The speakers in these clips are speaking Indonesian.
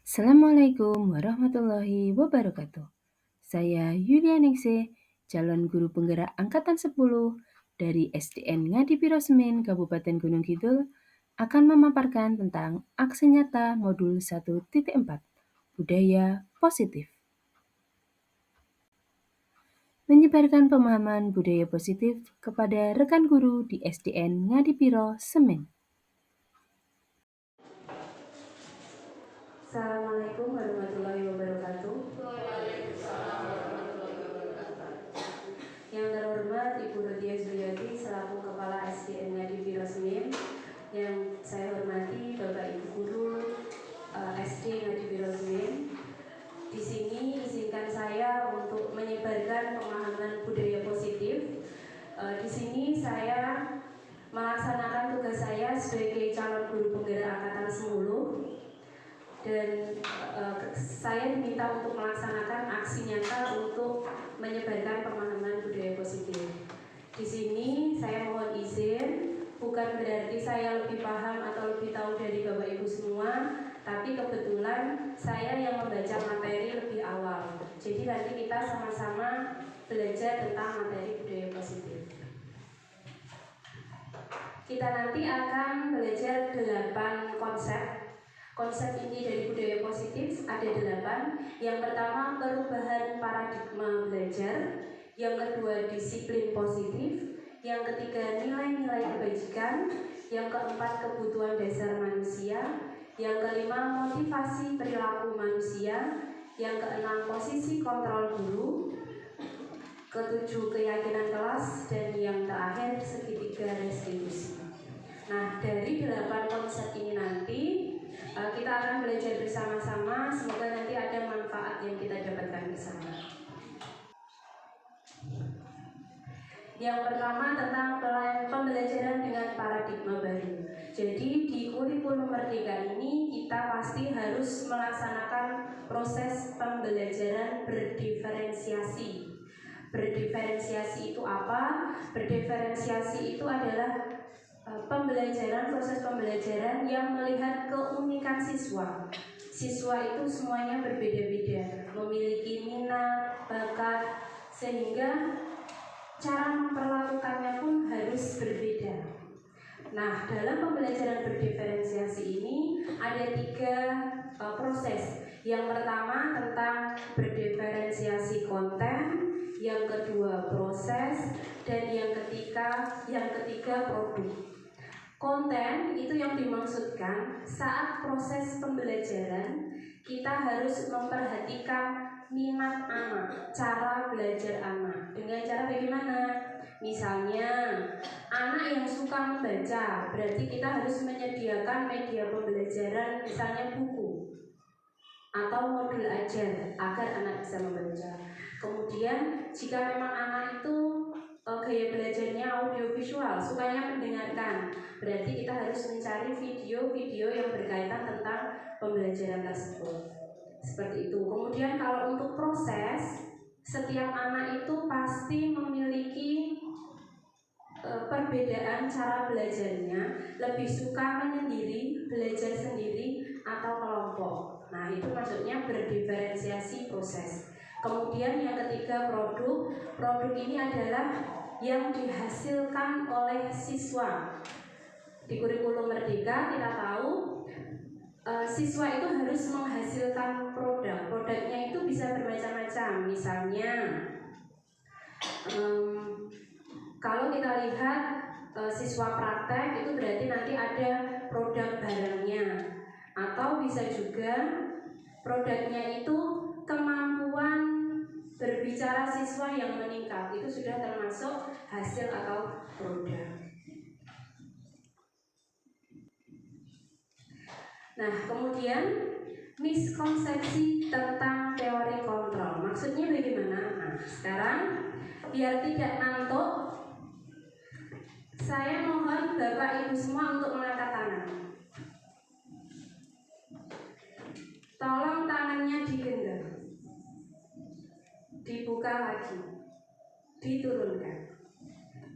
Assalamualaikum warahmatullahi wabarakatuh. Saya Yulia Ningsih, calon guru penggerak Angkatan 10 dari SDN Ngadipiro Semin, Kabupaten Gunung Kidul, akan memaparkan tentang aksi nyata modul 1.4, budaya positif. Menyebarkan pemahaman budaya positif kepada rekan guru di SDN Ngadipiro Semin. Assalamualaikum warahmatullahi wabarakatuh. Yang terhormat Ibu Rodia Suyati selaku Kepala SDN Ngadipiro Semin, yang saya hormati Bapak Ibu Guru SD Ngadipiro Semin. Di sini izinkan saya untuk menyebarkan pemahaman budaya positif. Di sini saya melaksanakan tugas saya sebagai calon guru penggerak Angkatan 10. Dan saya diminta untuk melaksanakan aksi nyata untuk menyebarkan pemahaman budaya positif. Di sini saya mohon izin, bukan berarti saya lebih paham atau lebih tahu dari Bapak Ibu semua, tapi kebetulan saya yang membaca materi lebih awal. Jadi nanti kita sama-sama belajar tentang materi budaya positif. Kita nanti akan belajar 8 konsep. Konsep inti dari budaya positif ada 8. Yang pertama, perubahan paradigma belajar. Yang kedua, disiplin positif. Yang ketiga, nilai-nilai kebajikan. Yang keempat, kebutuhan dasar manusia. Yang kelima, motivasi perilaku manusia. Yang keenam, posisi kontrol guru. Ketujuh, keyakinan kelas. Dan yang terakhir, segitiga restitusi. Nah, dari 8 konsep ini nanti kita akan belajar bersama-sama. Semoga nanti ada manfaat yang kita dapatkan bersama. Yang pertama tentang pembelajaran dengan paradigma baru. Jadi di kurikulum Merdeka ini kita pasti harus melaksanakan proses pembelajaran berdiferensiasi. Berdiferensiasi itu apa? Berdiferensiasi itu adalah proses pembelajaran yang melihat keunikan siswa. Siswa itu semuanya berbeda-beda, memiliki minat, bakat, sehingga cara memperlakukannya pun harus berbeda. Nah, dalam pembelajaran berdiferensiasi ini ada 3 proses. Yang pertama tentang berdiferensiasi konten, yang kedua proses, dan yang ketiga produk. Konten itu yang dimaksudkan saat proses pembelajaran kita harus memperhatikan minat anak, cara belajar anak. Dengan cara bagaimana? Misalnya anak yang suka membaca, berarti kita harus menyediakan media pembelajaran, misalnya buku atau modul ajar agar anak bisa membaca. Kemudian jika memang anak itu gaya belajarnya audiovisual, sukanya mendengarkan, berarti kita harus mencari video-video yang berkaitan tentang pembelajaran tersebut. Seperti itu. Kemudian kalau untuk proses, setiap anak itu pasti memiliki perbedaan cara belajarnya, lebih suka menyendiri, belajar sendiri, atau kelompok. Nah, itu maksudnya berdiferensiasi proses. Kemudian yang ketiga produk. Produk ini adalah yang dihasilkan oleh siswa. Di kurikulum Merdeka kita tahu siswa itu harus menghasilkan produk. Produknya itu bisa bermacam-macam. Misalnya kalau kita lihat siswa praktek itu berarti nanti ada produk barangnya. Atau bisa juga produknya itu kemampuan berbicara siswa yang meningkat. Itu sudah termasuk hasil atau produk. Nah, kemudian miskonsepsi tentang teori kontrol. Maksudnya bagaimana? Nah, sekarang biar tidak ngantuk, saya mohon Bapak Ibu semua untuk mengangkat tangan. Tolong tangannya digenggam, dibuka lagi, diturunkan.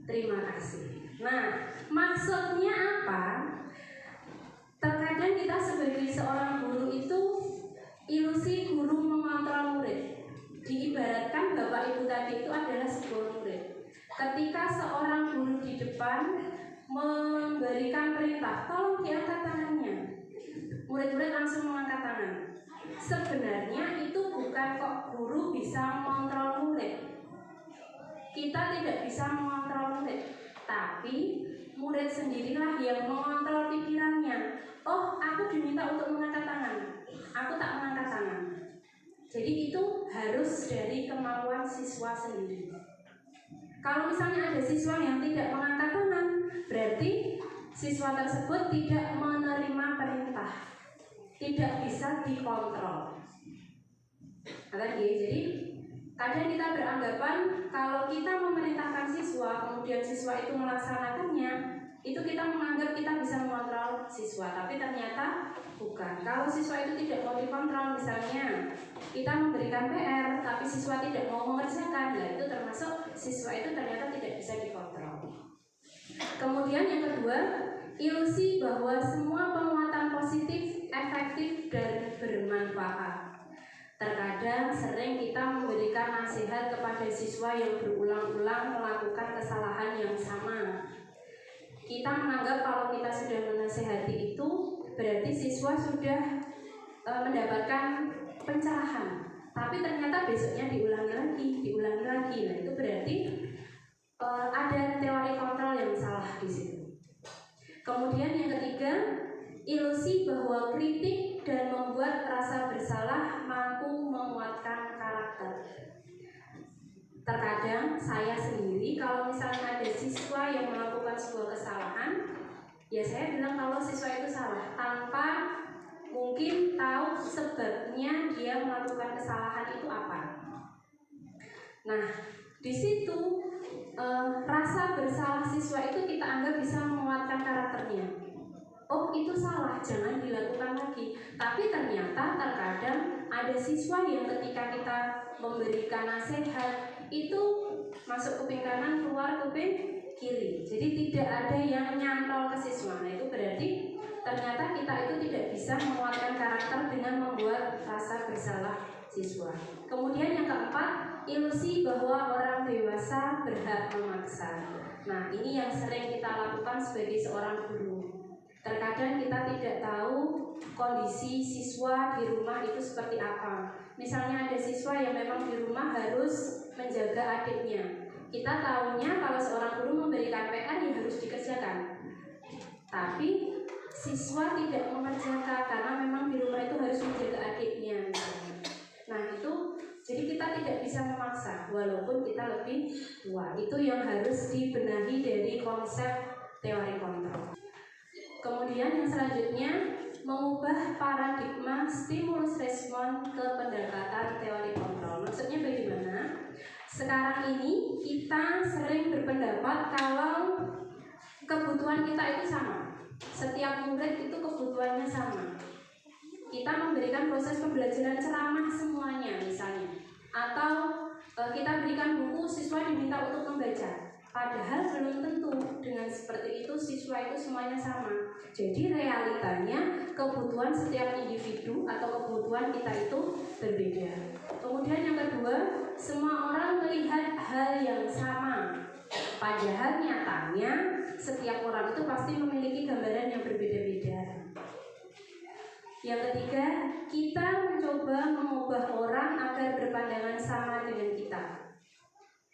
Terima kasih. Nah, maksudnya apa? Terkadang kita sebagai seorang guru itu murid-murid langsung mengangkat tangan. Sebenarnya itu bukan kok guru bisa mengontrol murid. Kita tidak bisa mengontrol murid, tapi murid sendirilah yang mengontrol pikirannya. Oh, aku diminta untuk mengangkat tangan, aku tak mengangkat tangan. Jadi itu harus dari kemauan siswa sendiri. Kalau misalnya ada siswa yang tidak mengangkat tangan, berarti siswa tersebut tidak menerima perintah, tidak bisa dikontrol. Jadi kadang kita beranggapan kalau kita memerintahkan siswa, kemudian siswa itu melaksanakannya, itu kita menganggap kita bisa mengontrol siswa, tapi ternyata bukan. Kalau siswa itu tidak mau dikontrol, misalnya kita memberikan PR, tapi siswa tidak mau mengerjakan, nah itu termasuk siswa itu ternyata tidak bisa dikontrol. Kemudian yang kedua, ilusi bahwa semua penguatan positif, efektif, dan bermanfaat. Terkadang sering kita memberikan nasihat kepada siswa yang berulang-ulang melakukan kesalahan yang sama. Kita menganggap kalau kita sudah menasihati itu berarti siswa sudah mendapatkan pencerahan. Tapi ternyata besoknya diulangi lagi. Nah itu berarti ada teori kontrol yang salah di situ. Kemudian yang ketiga, ilusi bahwa kritik dan membuat rasa bersalah mampu menguatkan karakter. Terkadang saya sendiri kalau misalnya ada siswa yang melakukan sebuah kesalahan, ya saya bilang kalau siswa itu salah tanpa mungkin tahu sebabnya dia melakukan kesalahan itu apa. Nah, di situ rasa bersalah siswa itu kita anggap bisa menguatkan karakternya. Oh, itu salah, jangan dilakukan lagi. Tapi ternyata terkadang ada siswa yang ketika kita memberikan nasihat itu masuk kuping kanan, keluar kuping kiri. Jadi tidak ada yang nyantol ke siswa. Nah, itu berarti ternyata kita itu tidak bisa menguatkan karakter dengan membuat rasa bersalah siswa. Kemudian yang keempat, ilusi bahwa orang dewasa berhak memaksa. Nah, ini yang sering kita lakukan sebagai seorang guru. Terkadang kita tidak tahu kondisi siswa di rumah itu seperti apa. Misalnya ada siswa yang memang di rumah harus menjaga adiknya. Kita tahunya kalau seorang guru memberikan PR ya harus dikerjakan. Tapi siswa tidak mengerjakan karena memang di rumah itu harus menjaga adiknya. Nah itu jadi kita tidak bisa memaksa walaupun kita lebih tua. Itu yang harus dibenahi dari konsep teori kontrol. Kemudian yang selanjutnya, mengubah paradigma stimulus respon ke pendekatan teori kontrol. Maksudnya bagaimana? Sekarang ini kita sering berpendapat kalau kebutuhan kita itu sama. Setiap murid itu kebutuhannya sama. Kita memberikan proses pembelajaran ceramah semuanya misalnya. Atau kita berikan buku, siswa diminta untuk membaca. Padahal belum tentu dengan seperti itu siswa itu semuanya sama. Jadi realitanya kebutuhan setiap individu atau kebutuhan kita itu berbeda. Kemudian yang kedua, semua orang melihat hal yang sama. Padahal nyatanya setiap orang itu pasti memiliki gambaran yang berbeda-beda. Yang ketiga, kita mencoba mengubah orang agar berpandangan sama dengan kita.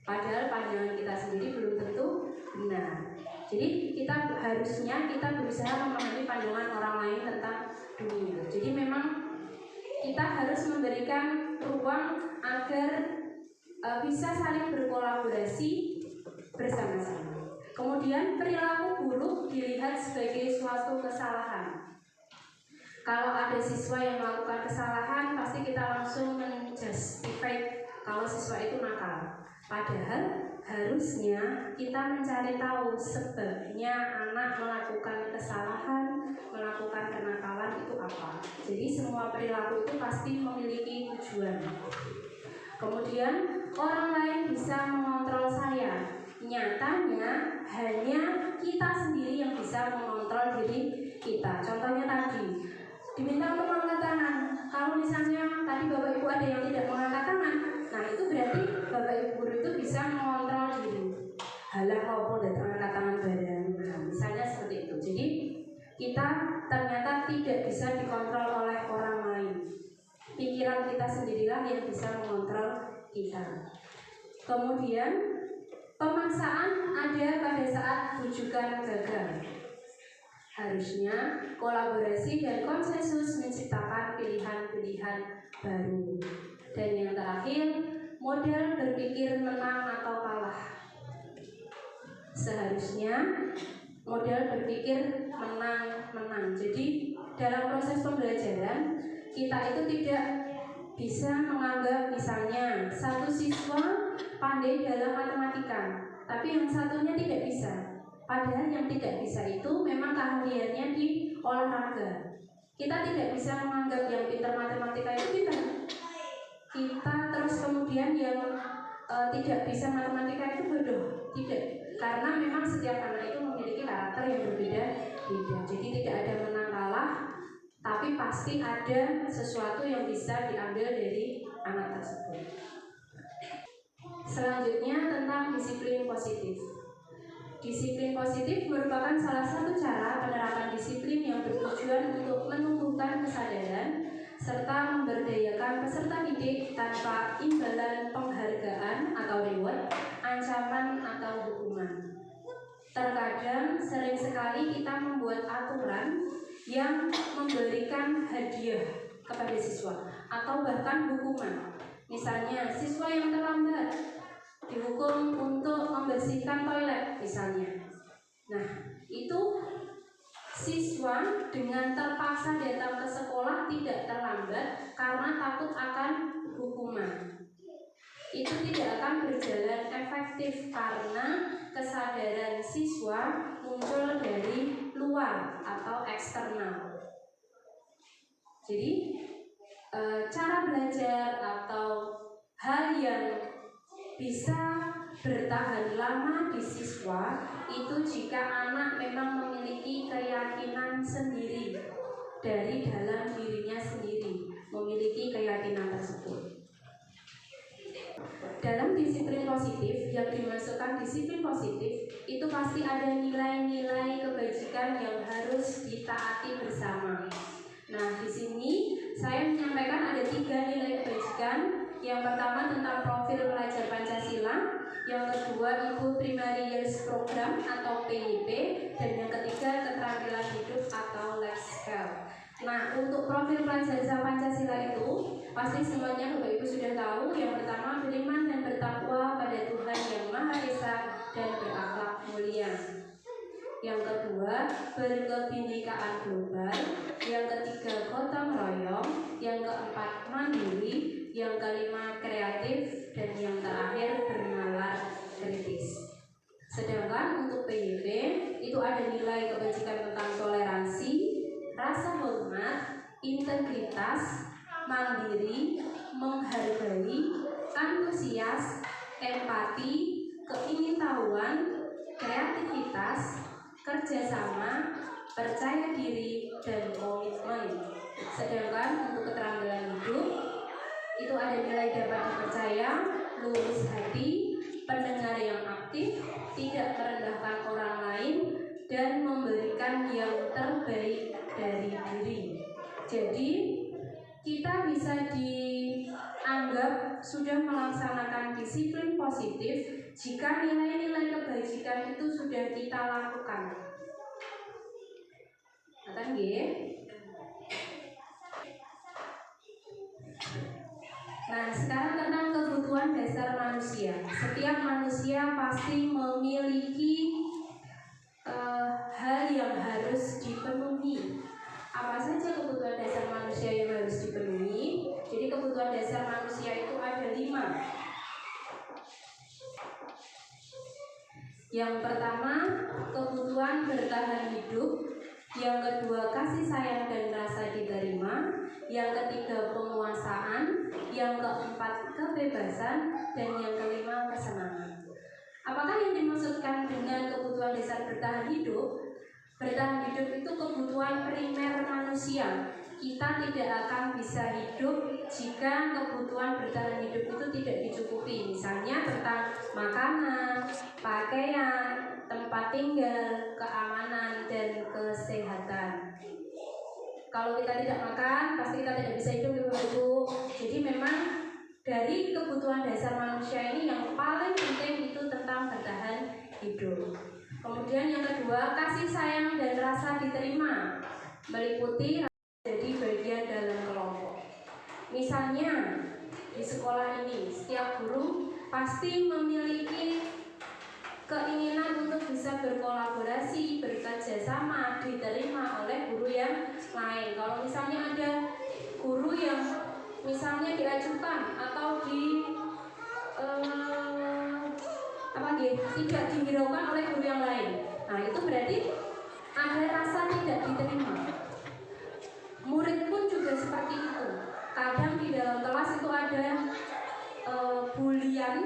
Padahal pandangan kita sendiri belum tentu benar. Jadi harusnya kita berusaha memahami pandangan orang lain tentang dunia. Jadi memang kita harus memberikan ruang agar bisa saling berkolaborasi bersama-sama. Kemudian perilaku buruk dilihat sebagai suatu kesalahan. Kalau ada siswa yang melakukan kesalahan, pasti kita langsung menjustify kalau siswa itu nakal. Padahal harusnya kita mencari tahu sebabnya anak melakukan kesalahan, melakukan kenakalan itu apa. Jadi semua perilaku itu pasti memiliki tujuan. Kemudian orang lain bisa mengontrol saya. Nyatanya hanya kita sendiri yang bisa mengontrol diri kita. Contohnya tadi, diminta untuk mengangkat tangan. Kalau misalnya tadi Bapak Ibu ada yang tidak mengangkat tangan, nah itu berarti Bapak Ibu guru itu bisa mengontrol diri. Halah maupun dan angkat tangan badan. Nah, misalnya seperti itu. Jadi kita ternyata tidak bisa dikontrol pikiran kita sendirilah yang bisa mengontrol kita. Kemudian pemaksaan ada pada saat rujukan gagal. Harusnya kolaborasi dan konsensus menciptakan pilihan-pilihan baru. Dan yang terakhir, model berpikir menang atau kalah. Seharusnya model berpikir menang. Jadi dalam proses pembelajaran kita itu tidak bisa menganggap misalnya satu siswa pandai dalam matematika, tapi yang satunya tidak bisa. Padahal yang tidak bisa itu memang keahliannya di olahraga. Kita tidak bisa menganggap yang pintar matematika itu pintar. Kita terus kemudian yang tidak bisa matematika itu bodoh. Tidak, karena memang setiap anak itu memiliki karakter yang berbeda-beda. Jadi tidak ada menang kalah, tapi pasti ada sesuatu yang bisa diambil dari anak tersebut. Selanjutnya tentang disiplin positif. Disiplin positif merupakan salah satu cara penerapan disiplin yang bertujuan untuk menumbuhkan kesadaran serta memberdayakan peserta didik tanpa imbalan penghargaan atau reward, ancaman atau hukuman. Terkadang sering sekali kita membuat aturan yang memberikan hadiah kepada siswa atau bahkan hukuman. Misalnya siswa yang terlambat dihukum untuk membersihkan toilet misalnya. Nah, itu siswa dengan terpaksa datang ke sekolah tidak terlambat karena takut akan hukuman. Itu tidak akan berjalan efektif karena kesadaran siswa muncul dari luar atau eksternal. Jadi cara belajar atau hal yang bisa bertahan lama di siswa itu jika anak memang memiliki keyakinan sendiri dari dalam dirinya sendiri, memiliki keyakinan tersebut. Dalam disiplin positif, yang dimasukkan disiplin positif itu pasti ada nilai-nilai kebajikan yang harus ditaati bersama. Nah, di sini saya menyampaikan ada 3 nilai kebajikan. Yang pertama tentang profil pelajar Pancasila, yang kedua Ibu Primary Years Program atau PYP, dan yang ketiga keterampilan hidup atau life skill. Nah, untuk profil pelajar Pancasila itu pasti semuanya Bapak Ibu sudah tahu. Yang pertama beriman dan bertakwa pada Tuhan yang Maha Esa dan berakhlak mulia. Yang kedua berkebinekaan global. Yang ketiga gotong royong. Yang keempat mandiri. Yang kelima kreatif, dan yang terakhir bernalar kritis. Sedangkan untuk PYP itu ada nilai kebajikan tentang toleransi, rasa hormat, integritas, mandiri, menghargai, antusias, empati, keingintahuan, kreativitas, kerjasama, percaya diri, dan komitmen. Sedangkan untuk keterampilan hidup itu ada nilai dapat dipercaya, lurus hati, pendengar yang aktif, tidak merendahkan orang lain, dan memberikan yang terbaik dari diri. Jadi kita bisa dianggap sudah melaksanakan disiplin positif jika nilai-nilai kebajikan itu sudah kita lakukan. Ngerti nggih? Nah, sekarang tentang kebutuhan dasar manusia. Setiap manusia pasti memiliki hal yang harus dipenuhi. Apa saja kebutuhan dasar manusia yang harus dipenuhi? Jadi kebutuhan dasar manusia itu ada 5. Yang pertama, kebutuhan bertahan hidup. Yang kedua, kasih sayang dan rasa diterima. Yang ketiga, penguasaan. Yang keempat, kebebasan. Dan yang kelima, kesenangan. Apakah yang dimaksudkan dengan kebutuhan dasar bertahan hidup? Bertahan hidup itu kebutuhan primer manusia. Kita tidak akan bisa hidup jika kebutuhan bertahan hidup itu tidak dicukupi. Misalnya tentang makanan, pakaian, tempat tinggal, keamanan, dan kesehatan. Kalau kita tidak makan, pasti kita tidak bisa hidup, Ibu. Jadi kebutuhan dasar manusia ini yang paling penting itu tentang bertahan hidup. Kemudian yang kedua, kasih sayang dan rasa diterima meliputi jadi bagian dalam kelompok. Misalnya di sekolah ini setiap guru pasti memiliki keinginan untuk bisa berkolaborasi, bekerja sama, diterima oleh guru yang lain. Kalau misalnya ada guru yang misalnya diajukan atau tidak dihiraukan oleh guru yang lain, nah itu berarti ada rasa tidak diterima. Murid pun juga seperti itu. Kadang di dalam kelas itu ada bulian,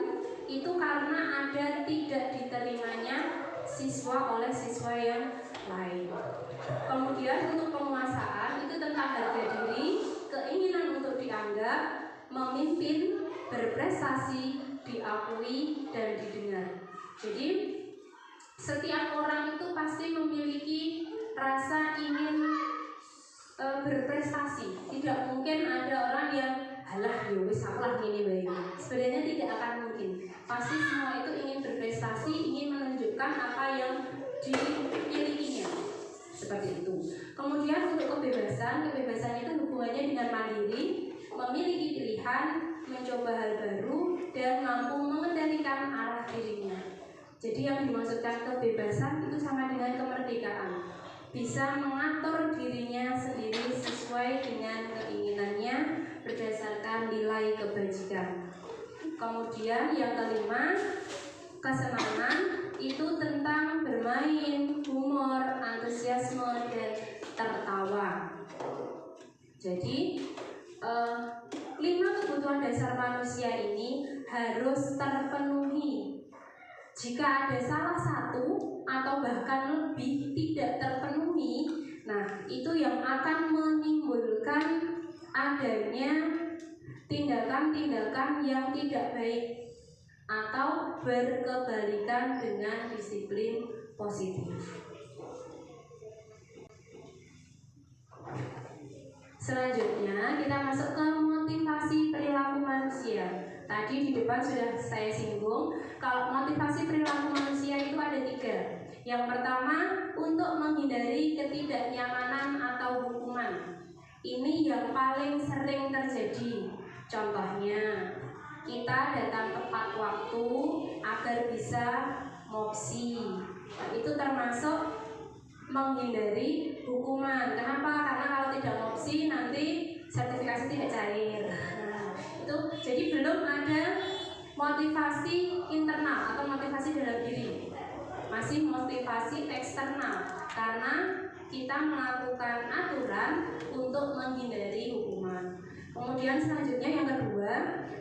itu karena ada tidak diterimanya siswa oleh siswa yang lain. Kemudian untuk penguasaan itu tentang harga diri, keinginan untuk dianggap, memimpin, berprestasi, diakui dan didengar. Jadi setiap orang itu pasti memiliki rasa ingin berprestasi. Tidak mungkin ada orang yang halah ya wis salah gini baik. Sebenarnya tidak akan mungkin. Pasti semua itu ingin berprestasi, ingin menunjukkan apa yang dimilikinya. Seperti itu. Kemudian untuk kebebasan itu hubungannya dengan mandiri, memiliki pilihan, mencoba hal baru dan mampu mengendalikan arah dirinya. Jadi yang dimaksudkan kebebasan itu sama dengan kemerdekaan. Bisa mengatur dirinya sendiri sesuai dengan keinginannya berdasarkan nilai kebajikan. Kemudian yang kelima, kesenangan itu tentang bermain, humor, antusiasme, dan tertawa. Jadi 5 kebutuhan dasar manusia ini harus terpenuhi. Jika ada salah satu atau bahkan lebih tidak terpenuhi, nah itu yang akan menimbulkan adanya tindakan-tindakan yang tidak baik atau berkebalikan dengan disiplin positif. Selanjutnya kita masuk ke motivasi perilaku manusia. Tadi di depan sudah saya singgung, kalau motivasi perilaku manusia itu ada 3. Yang pertama, untuk menghindari ketidaknyamanan atau hukuman. Ini yang paling sering terjadi. Contohnya, kita datang tepat waktu agar bisa mopsi. Nah, itu termasuk menghindari hukuman. Kenapa? Karena kalau tidak mopsi nanti sertifikasi tidak cair. Nah, itu jadi belum ada motivasi internal atau motivasi dalam diri. Masih motivasi eksternal karena kita melakukan aturan untuk menghindari hukuman. Kemudian selanjutnya yang kedua,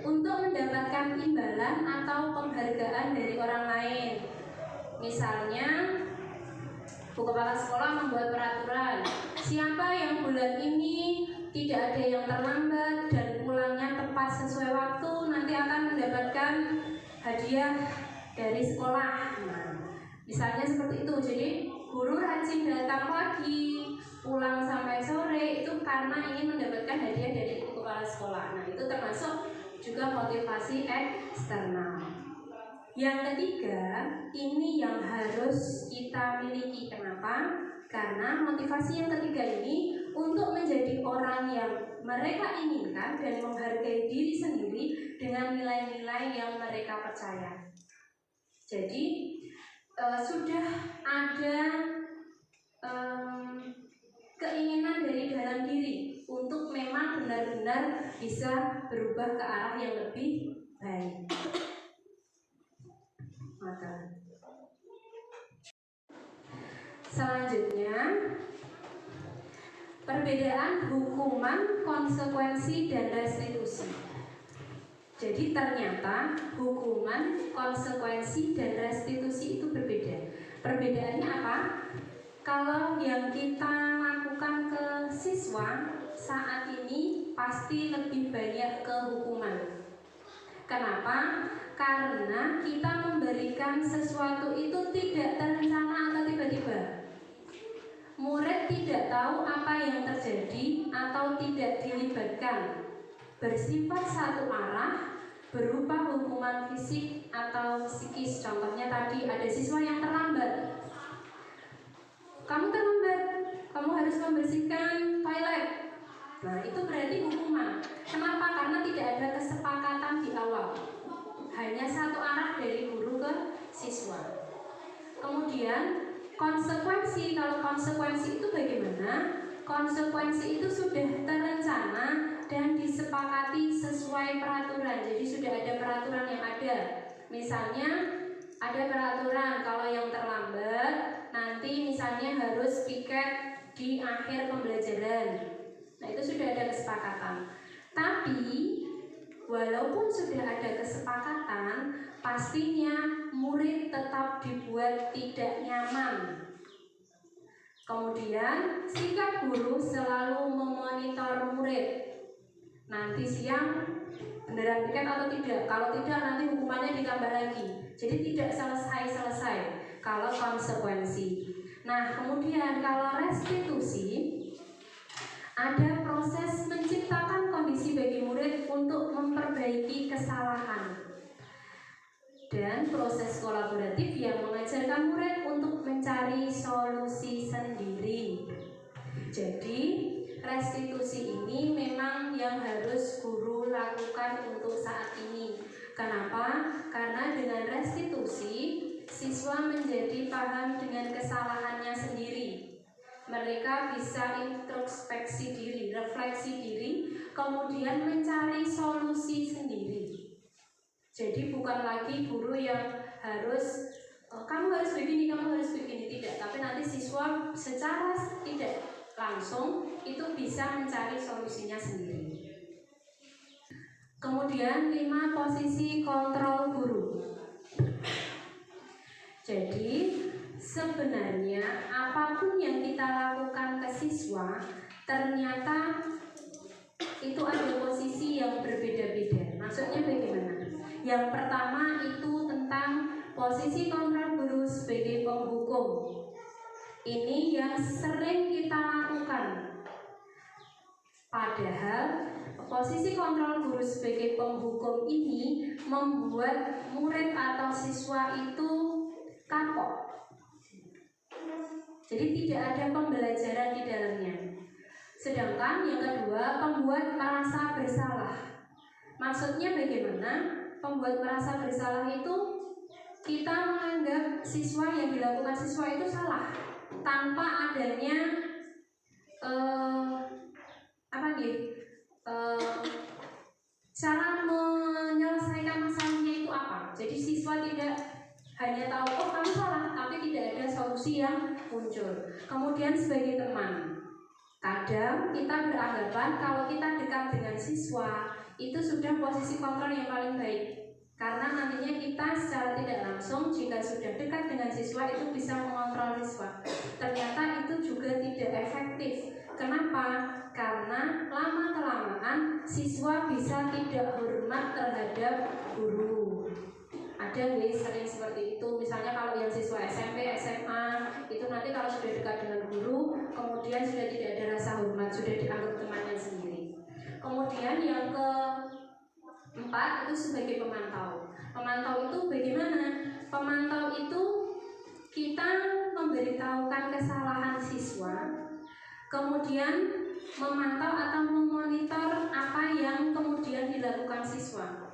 untuk mendapatkan imbalan atau penghargaan dari orang lain. Misalnya Bu Kepala Sekolah membuat peraturan, siapa yang bulan ini tidak ada yang terlambat dan pulangnya tepat sesuai waktu nanti akan mendapatkan hadiah dari sekolah. Nah, misalnya seperti itu. Jadi guru rajin datang pagi, pulang sampai sore itu karena ingin mendapatkan hadiah dari Bu Kepala Sekolah. Nah, itu termasuk juga motivasi eksternal. Yang ketiga, ini yang harus kita miliki. Kenapa? Karena motivasi yang ketiga ini untuk menjadi orang yang mereka inginkan dan menghargai diri sendiri dengan nilai-nilai yang mereka percaya. Jadi sudah ada keinginan dari dalam diri untuk memang benar-benar bisa berubah ke arah yang lebih baik. Selanjutnya, perbedaan hukuman, konsekuensi, dan restitusi. Jadi ternyata hukuman, konsekuensi, dan restitusi itu berbeda. Perbedaannya apa? Kalau yang kita lakukan ke siswa saat ini pasti lebih banyak ke hukuman. Kenapa? Karena kita memberikan sesuatu itu tidak terencana atau tiba-tiba. Murid tidak tahu apa yang terjadi atau tidak dilibatkan. Bersifat satu arah, berupa hukuman fisik atau psikis. Contohnya tadi ada siswa yang terlambat. Kamu terlambat, kamu harus membersihkan toilet. Nah, itu berarti hukuman. Kenapa? Karena tidak ada kesepakatan di awal. Hanya satu arah dari guru ke siswa. Kemudian konsekuensi, kalau konsekuensi itu bagaimana? Konsekuensi itu sudah terencana dan disepakati sesuai peraturan. Jadi sudah ada peraturan yang ada. Misalnya ada peraturan kalau yang terlambat nanti misalnya harus piket di akhir pembelajaran. Nah, itu sudah ada kesepakatan. Tapi walaupun sudah ada kesepakatan, pastinya murid tetap dibuat tidak nyaman. Kemudian sikap guru selalu memonitor murid. Nanti siang beneran piket atau tidak? Kalau tidak nanti hukumannya ditambah lagi. Jadi tidak selesai-selesai kalau konsekuensi. Nah, kemudian kalau restitusi, ada proses menciptakan kondisi bagi murid untuk memperbaiki kesalahan. Dan proses kolaboratif yang mengajarkan murid untuk mencari solusi sendiri. Jadi restitusi ini memang yang harus guru lakukan untuk saat ini. Kenapa? Karena dengan restitusi siswa menjadi paham dengan kesalahannya sendiri. Mereka bisa introspeksi diri, refleksi diri, kemudian mencari solusi sendiri. Jadi bukan lagi guru yang harus kamu harus begini, kamu harus begini, tidak. Tapi nanti siswa secara tidak langsung itu bisa mencari solusinya sendiri. Kemudian 5 posisi kontrol guru. Jadi sebenarnya apapun yang kita lakukan ke siswa ternyata itu ada posisi yang berbeda-beda. Maksudnya bagaimana? Yang pertama itu tentang posisi kontrol guru sebagai penghukum. Ini yang sering kita lakukan. Padahal posisi kontrol guru sebagai penghukum ini membuat murid atau siswa itu kapok. Jadi tidak ada pembelajaran di dalamnya. Sedangkan yang kedua, pembuat merasa bersalah. Maksudnya bagaimana? Pembuat merasa bersalah itu kita menganggap siswa yang dilakukan siswa itu salah tanpa adanya cara menyelesaikan masalahnya itu apa. Jadi siswa tidak hanya tahu oh kamu salah, tapi tidak ada solusi yang muncul. Kemudian sebagai teman, kadang kita beranggapan kalau kita dekat dengan siswa itu sudah posisi kontrol yang paling baik. Karena nantinya kita secara tidak langsung jika sudah dekat dengan siswa itu bisa mengontrol siswa. Ternyata itu juga tidak efektif. Kenapa? Karena lama-kelamaan siswa bisa tidak hormat terhadap guru. Ada sering seperti itu. Misalnya kalau yang siswa SMP, SMA itu nanti kalau sudah dekat dengan guru, kemudian sudah tidak ada rasa hormat, sudah dianggap temannya sendiri. Kemudian yang keempat itu sebagai pemantau. Pemantau itu bagaimana? Pemantau itu kita memberitahukan kesalahan siswa, kemudian memantau atau memonitor apa yang kemudian dilakukan siswa.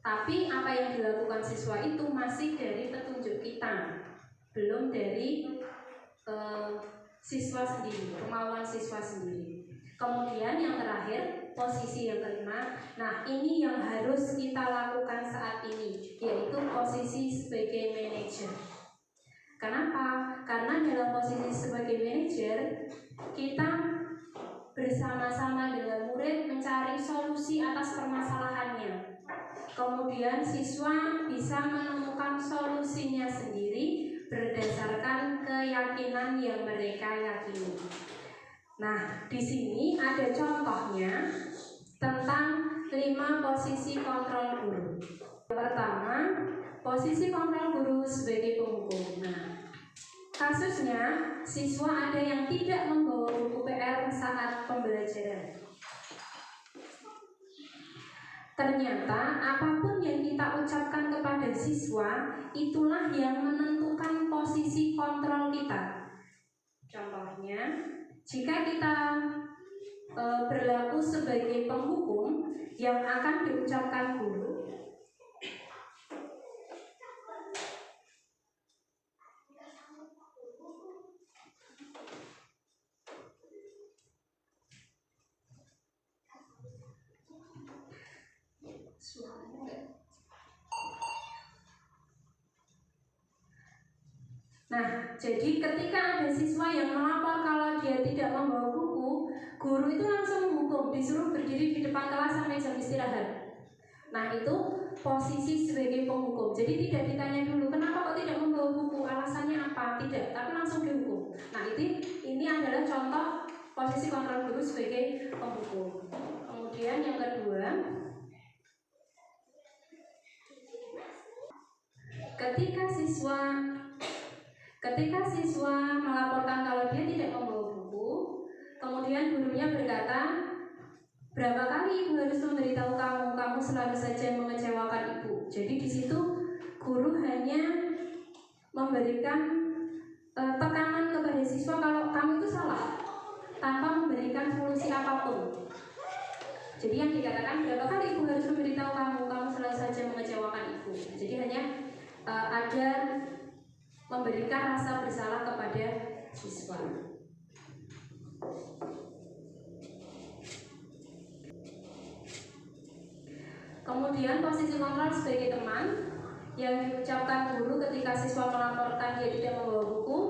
Tapi apa yang dilakukan siswa itu masih dari petunjuk kita, belum dari siswa sendiri, kemauan siswa sendiri. Kemudian yang terakhir, posisi yang kelima. Nah, ini yang harus kita lakukan saat ini, yaitu posisi sebagai manajer. Kenapa? Karena dalam posisi sebagai manajer, kita bersama-sama dengan murid mencari solusi atas permasalahannya. Kemudian siswa bisa menemukan solusinya sendiri berdasarkan keyakinan yang mereka yakini. Nah, di sini ada contohnya tentang 5 posisi kontrol guru. Pertama, posisi kontrol guru sebagai penghukum. Nah, kasusnya siswa ada yang tidak membawa buku PR saat pembelajaran. Ternyata apapun yang kita ucapkan kepada siswa, itulah yang menentukan posisi kontrol kita. Contohnya, jika kita berlaku sebagai penghukum, yang akan diucapkan guru Nah, jadi ketika ada siswa yang melapor kalau dia tidak membawa buku, guru itu langsung menghukum, disuruh berdiri di depan kelas sampai jam istirahat. Nah, itu posisi sebagai penghukum. Jadi tidak ditanya dulu kenapa kok tidak membawa buku, alasannya apa, tidak, tapi langsung dihukum. Nah, ini adalah contoh posisi kontrol guru sebagai penghukum. Kemudian yang kedua, ketika siswa melaporkan kalau dia tidak membawa buku, kemudian gurunya berkata, berapa kali ibu harus memberitahu kamu selalu saja mengecewakan ibu. Jadi di situ guru hanya memberikan tekanan kepada siswa kalau kamu itu salah, tanpa memberikan solusi apapun. Jadi yang dikatakan, berapa kali ibu harus memberitahu kamu selalu saja mengecewakan ibu. Jadi hanya ada memberikan rasa bersalah kepada siswa. Kemudian posisi kontrol sebagai teman yang diucapkan guru ketika siswa melaporkan dia tidak membawa buku.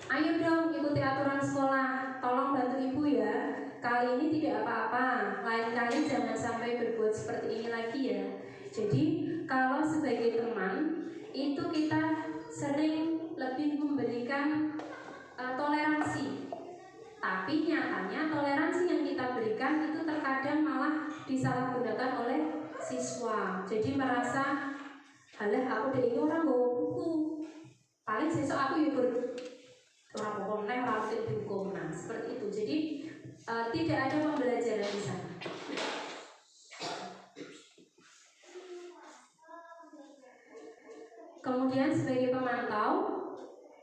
Ayo dong ikuti aturan sekolah, tolong bantu ibu ya. Kali ini tidak apa-apa, lain kali jangan sampai berbuat seperti ini lagi ya. Jadi kalau sebagai teman itu kita sering lebih memberikan toleransi. Tapi nyatanya toleransi yang kita berikan itu terkadang malah disalahgunakan oleh siswa. Jadi merasa, halah aku deh ini orang bawa buku, paling sesok aku ikut orang pokoknya orang dihukum. Nah seperti itu. Jadi tidak ada pembelajaran di sana. Kemudian sebagai pemantau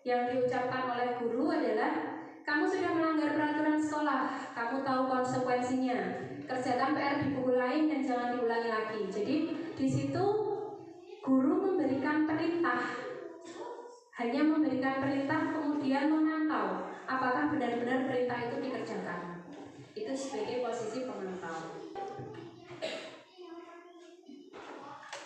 yang diucapkan oleh guru adalah, kamu sudah melanggar peraturan sekolah, kamu tahu konsekuensinya. Kerjakan PR di buku lain dan jangan diulangi lagi. Jadi di situ guru memberikan perintah, hanya memberikan perintah kemudian memantau apakah benar-benar perintah itu dikerjakan. Itu sebagai posisi pemantau.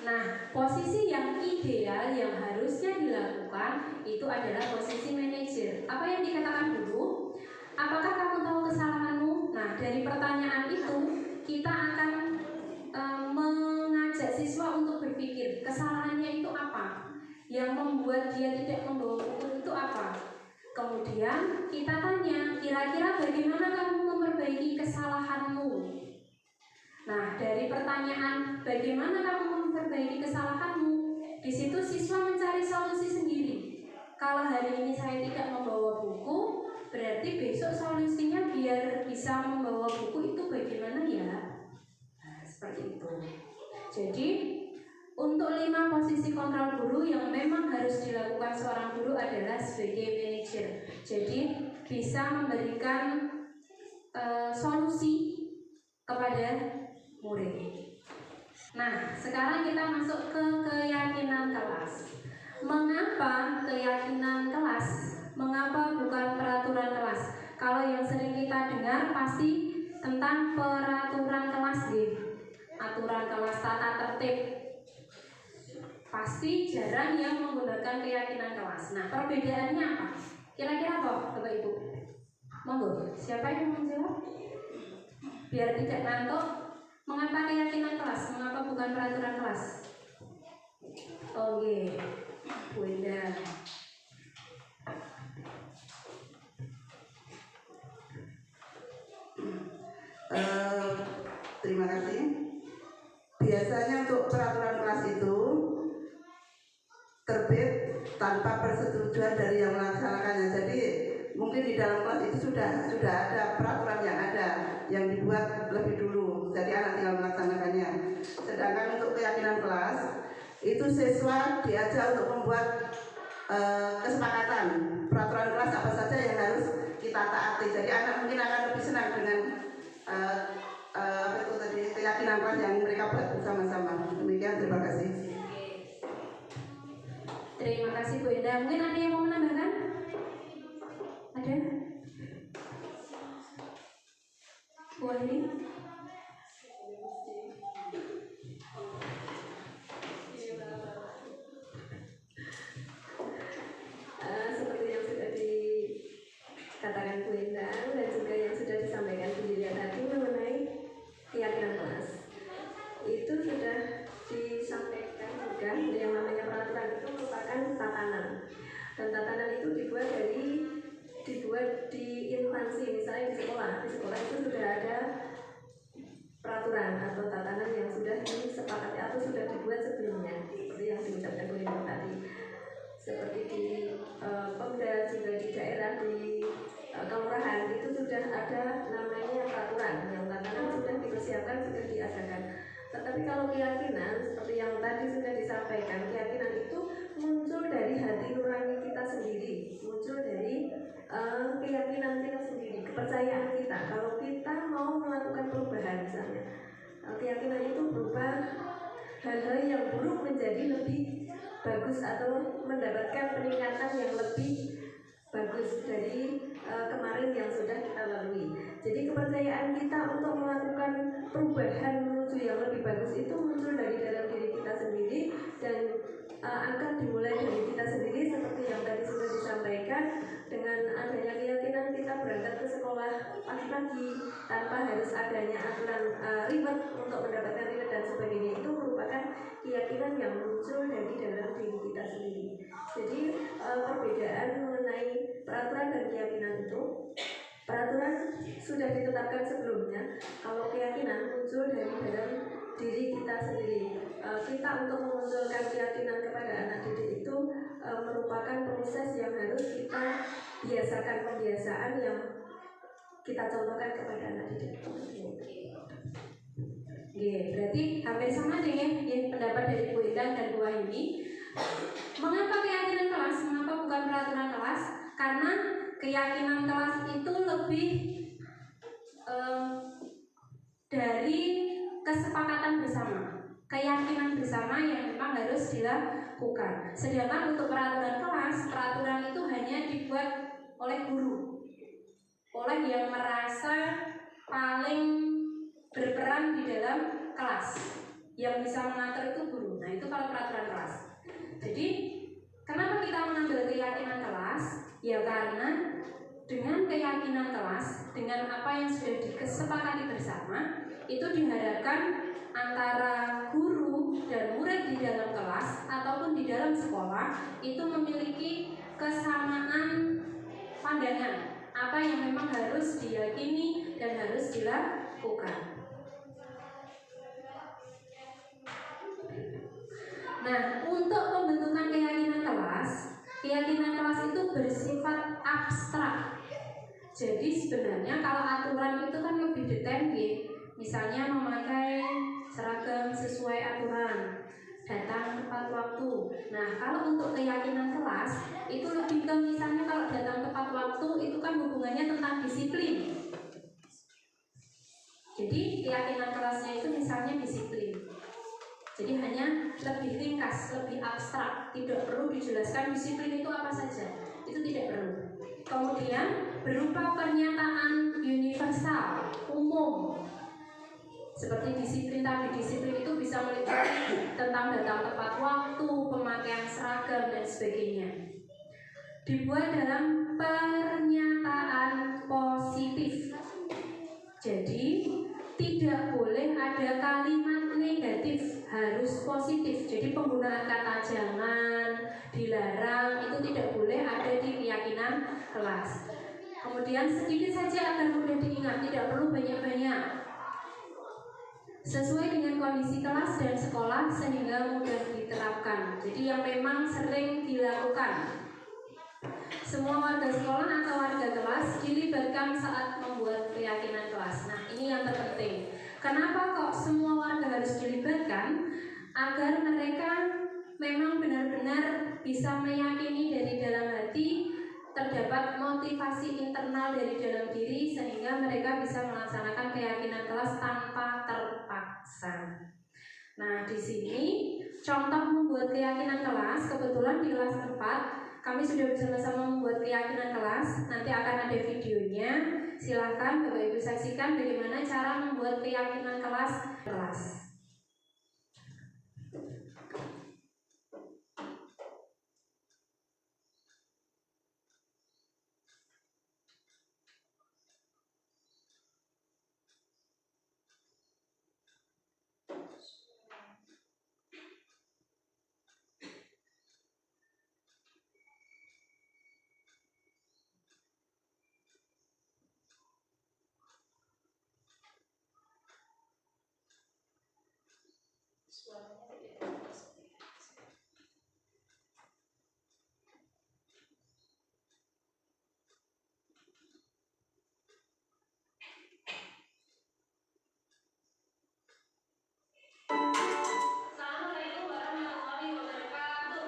Nah, posisi yang ideal yang harusnya dilakukan itu adalah posisi manajer. Apa yang dikatakan dulu? Apakah kamu tahu kesalahanmu? Nah, dari pertanyaan itu kita akan mengajak siswa untuk berpikir kesalahannya itu apa, yang membuat dia tidak membawa buku itu apa. Kemudian kita tanya, kira-kira bagaimana kamu memperbaiki kesalahanmu? Nah, dari pertanyaan bagaimana kamu memperbaiki kesalahanmu, di situ siswa mencari solusi sendiri. Kalau hari ini saya tidak membawa buku, berarti besok solusinya biar bisa membawa buku itu bagaimana ya? Nah, seperti itu. Jadi untuk 5 posisi kontrol guru yang memang harus dilakukan seorang guru adalah sebagai manajer. Jadi bisa memberikan solusi kepada murid. Nah, sekarang kita masuk ke keyakinan kelas. Mengapa keyakinan kelas? Mengapa bukan peraturan kelas? Kalau yang sering kita dengar pasti tentang peraturan kelas gitu. Aturan kelas, tata tertib. Pasti jarang yang menggunakan keyakinan kelas. Nah, perbedaannya apa? Kira-kira apa, Bapak Ibu? Monggo, siapa yang mau menjawab? Biar tidak ngantuk. Mengapa keyakinan kelas? Mengapa bukan peraturan kelas? Oke, Bu Indah. Terima kasih. Biasanya untuk peraturan kelas itu terbit tanpa persetujuan dari yang melaksanakannya. Jadi mungkin di dalam kelas itu sudah ada peraturan yang ada yang dibuat lebih dulu. Jadi anak tinggal melaksanakannya. Sedangkan untuk keyakinan kelas itu siswa diajak untuk membuat kesepakatan peraturan kelas apa saja yang harus kita taati. Jadi anak mungkin akan lebih senang dengan keyakinan kelas yang mereka buat bersama-sama. Demikian, terima kasih. Terima kasih Bu Enda. Mungkin ada yang mau menambahkan? Ada? Bu Andi? Seperti yang sudah dikatakan Bu Endang dan juga yang sudah disampaikan Bu Yulia tadi mengenai keyakinan kelas, itu sudah disampaikan juga yang namanya peraturan itu merupakan tatanan, dan tatanan itu dibuat di instansi, misalnya di sekolah itu sudah ada peraturan atau tatanan yang sudah disepakati atau sudah dibuat sebelumnya, seperti yang diucapkan Bu Endang tadi. Seperti di Pemda, juga di daerah, di kelurahan itu sudah ada namanya peraturan yang tatanan sudah dipersiapkan, sudah diadakan. Tetapi kalau keyakinan seperti yang tadi sudah disampaikan, keyakinan itu muncul dari hati nurani kita sendiri, muncul dari keyakinan kita sendiri, kepercayaan kita. Kalau kita mau melakukan perubahan misalnya, keyakinan itu berubah hal-hal yang buruk menjadi lebih bagus atau mendapatkan peningkatan yang lebih bagus dari kemarin yang sudah kita lalui. Jadi kepercayaan kita untuk melakukan perubahan menuju yang lebih bagus itu muncul dari dalam diri kita sendiri dan akan dimulai dari kita sendiri, seperti yang tadi sudah disampaikan. Dengan adanya keyakinan kita berangkat ke sekolah pagi-pagi tanpa harus adanya aturan ribet untuk mendapatkan ribet dan sebagainya, itu merupakan keyakinan yang muncul dari dalam diri kita sendiri. Jadi perbedaan mengenai peraturan dan keyakinan itu, peraturan sudah ditetapkan sebelumnya, kalau keyakinan muncul dari dalam diri kita sendiri. Kita untuk memunculkan keyakinan kepada anak didik itu merupakan proses yang harus kita biasakan, pembiasaan yang kita contohkan kepada anak didik. Berarti hampir sama dengan pendapat dari Bu Endang dan Bu Wahyuni. Mengapa keyakinan kelas? Mengapa bukan peraturan kelas? Karena keyakinan kelas itu lebih dari kesepakatan bersama, keyakinan bersama yang memang harus dilakukan. Sedangkan untuk peraturan kelas, peraturan itu hanya dibuat oleh guru, oleh yang merasa paling berperan di dalam kelas, yang bisa mengatur itu guru. Nah, itu kalau peraturan kelas. Jadi kenapa kita mengambil keyakinan kelas? Ya karena dengan keyakinan kelas, dengan apa yang sudah disepakati bersama, itu diharapkan antara guru dan murid di dalam kelas ataupun di dalam sekolah itu memiliki kesamaan pandangan apa yang memang harus diyakini dan harus dilakukan. Nah, untuk pembentukan keyakinan kelas itu bersifat abstrak. Jadi sebenarnya kalau aturan itu kan lebih detail, misalnya memakai seragam sesuai aturan, datang tepat waktu. Nah, kalau untuk keyakinan kelas itu lebih ke misalnya kalau datang tepat waktu itu kan hubungannya tentang disiplin. Jadi keyakinan kelasnya itu misalnya disiplin. Jadi hanya lebih ringkas, lebih abstrak, tidak perlu dijelaskan disiplin itu apa saja, itu tidak perlu. Kemudian berupa pernyataan universal, umum, seperti disiplin tadi. Disiplin itu bisa meliputi tentang datang tepat waktu, pemakaian seragam dan sebagainya. Dibuat dalam pernyataan positif. Jadi tidak boleh ada kalimat negatif, harus positif. Jadi penggunaan kata jangan, dilarang itu tidak boleh ada di keyakinan kelas. Kemudian sedikit saja agar mudah diingat, tidak perlu banyak-banyak. Sesuai dengan kondisi kelas dan sekolah sehingga mudah diterapkan. Jadi yang memang sering dilakukan. Semua warga sekolah atau warga kelas dilibatkan saat membuat keyakinan kelas. Nah, ini yang terpenting. Kenapa kok semua warga harus dilibatkan? Agar mereka memang benar-benar bisa meyakini dari dalam hati, terdapat motivasi internal dari dalam diri sehingga mereka bisa melaksanakan keyakinan kelas tanpa terpaksa. Nah, di sini contoh membuat keyakinan kelas, kebetulan di kelas 4 kami sudah bersama-sama membuat keyakinan kelas. Nanti akan ada videonya. Silahkan Bapak Ibu saksikan bagaimana cara membuat keyakinan kelas. Assalamualaikum warahmatullahi wabarakatuh.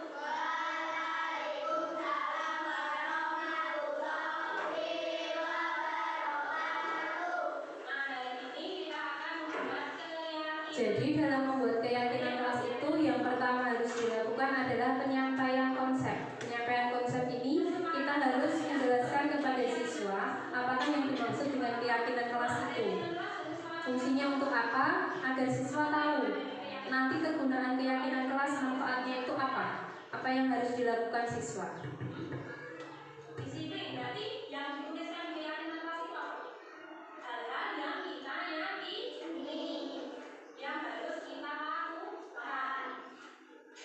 Nah, hari ini kita akan membuat keyakinan. Jadi dalam membuat keyakinan kelas itu yang pertama harus dilakukan adalah penyampaian konsep. Penyampaian konsep ini kita harus menjelaskan kepada siswa apakah yang dimaksud dengan keyakinan kelas itu. Fungsinya untuk apa? Agar siswa tahu nanti kegunaan keyakinan kelas, manfaatnya itu apa? Apa yang harus dilakukan siswa? Disiplin, berarti yang dituliskan keyakinan kelas itu apa? Hal-hal yang kita yakini, yang harus kita lakukan,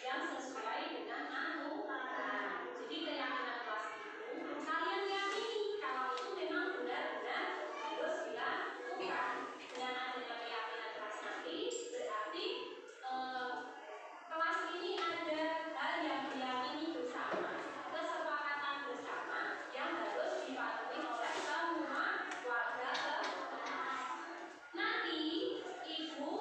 yang sesuai dengan aturan. Jadi keyakinan kelas itu kalian yakini kalau itu memang benar-benar harus dilakukan. Dengan adanya keyakinan kelas nanti berarti kelas ini ada hal yang diyakini bersama, kesepakatan bersama yang harus dipatuhi oleh semua warga kelas. Nanti ibu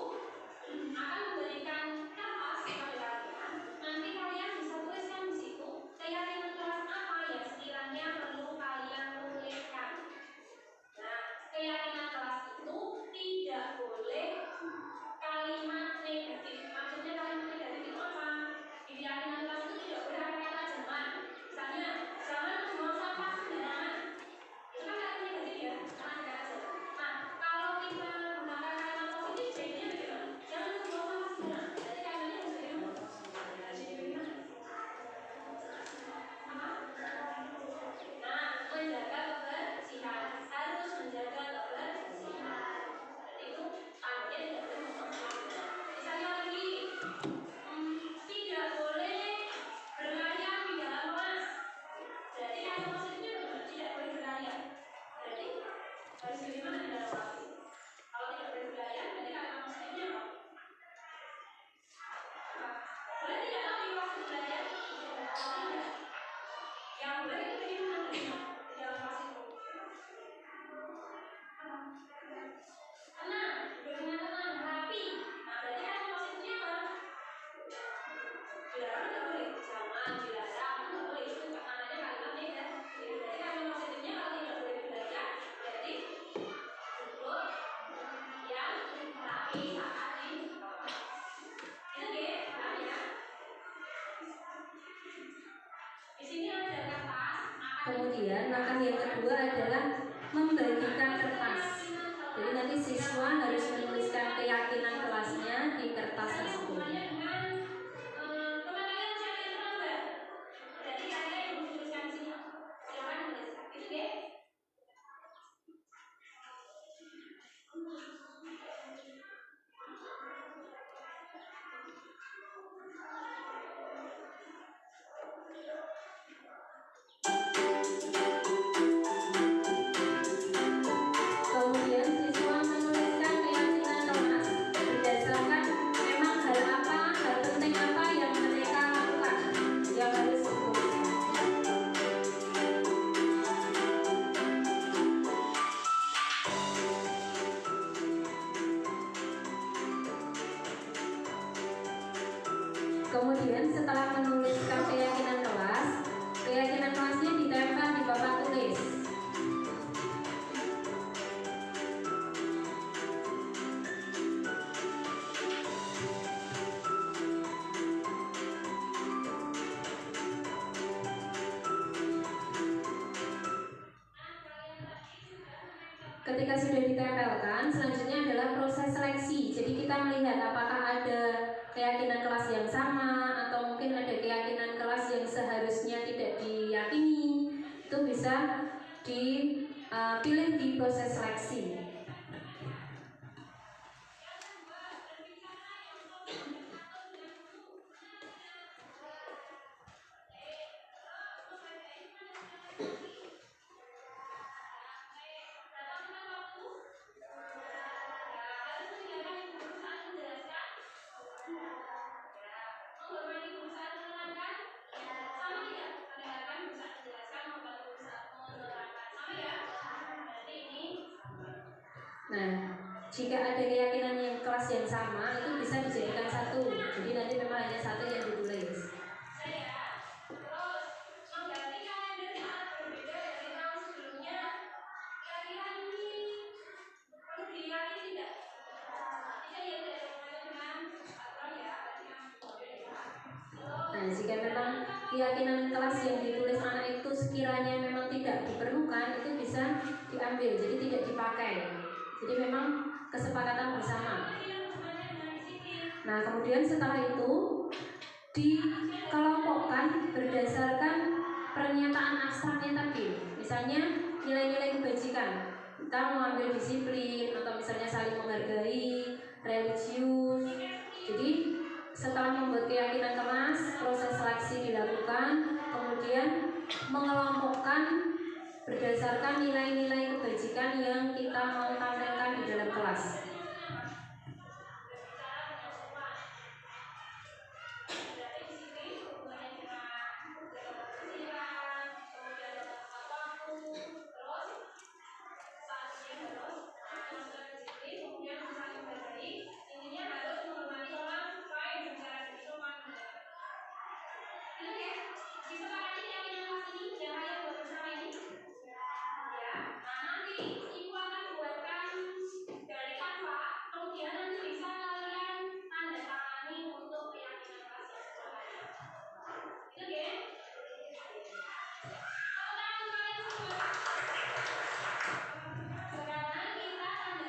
akan memberikan kertas kepada kalian. Nanti kalian bisa tuliskan di situ keyakinan kelas apa yang sekiranya perlu kalian tuliskan. Nah, keyakinan kelas itu tidak boleh kalimat negatif. Maksudnya kalimat negatif itu apa? Di keyakinan kelas itu tidak boleh ada kata jangan. Misalnya, jangan membuang sampah sembarangan. Itu kan kalimat negatif ya, karena ada kata jangan. Nah, kalau kita menggunakan kalimat positif, jadinya bagaimana? Jangan membuang sampah sembarangan. Jadi kalimatnya harus bagaimana? Jadi bagaimana? Apa? Nah, menjaga kebersihan. Harus menjaga kebersihan. Berarti itu tandanya tidak boleh membuang sampah sembarangan. Misalnya lagi, tidak boleh berlayar di dalam kelas. Berarti kalimat positifnya bagaimana? Tidak boleh berlayar. Berarti harus bagaimana di dalam kelas itu? Kalau tidak boleh berlayar, berarti kalimat positifnya apa? Boleh tidak kalau di kelas itu belajar? Tidak. Yang boleh itu bagaimana di dalam kelas itu? Tenang, duduk dengan tenang, rapi. Nah, berarti kalimat positifnya apa? Dilarang tidak boleh. Jangan dilarang tidak boleh. Itu namanya kalimat negatif. Berarti kalimat positifnya kalau tidak boleh belajar, berarti duduk yang rapi saat di kelas. Itu paham ya? Di sini ada kertas. Kemudian langkah yang kedua adalah membagikan kertas. Jadi nanti siswa harus menuliskan keyakinan kelasnya di kertas tersebut. Teman kalian siapa yang terlambat? Berarti kalian yang menuliskan di sini. Silakan menuliskan. Itu ya. Kemudian siswa menuliskan keyakinan kelas Kemudian setelah menuliskan keyakinan kelasnya ditempel di papan tulis. Ketika sudah ditempelkan, selanjutnya adalah proses seleksi. Jadi kita melihat apakah ada keyakinan kelas yang sama atau mungkin ada keyakinan kelas yang seharusnya tidak diyakini. Itu bisa dipilih di proses seleksi. Nah, jika ada keyakinan yang kelas yang sama, itu bisa dijadikan satu. Jadi nanti memang hanya satu yang ditulis. Nah, jika memang keyakinan kelas yang ditulis anak itu sekiranya memang tidak diperlukan, itu bisa diambil, jadi tidak dipakai. Jadi memang kesepakatan bersama. Nah, kemudian setelah itu dikelompokkan berdasarkan pernyataan abstraknya tadi. Misalnya nilai-nilai kebajikan. Kita mau ambil disiplin atau misalnya saling menghargai, religius. Jadi setelah membuat keyakinan kelas, proses seleksi dilakukan, kemudian mengelompokkan berdasarkan nilai-nilai kebajikan yang kita mau tampilkan di dalam kelas.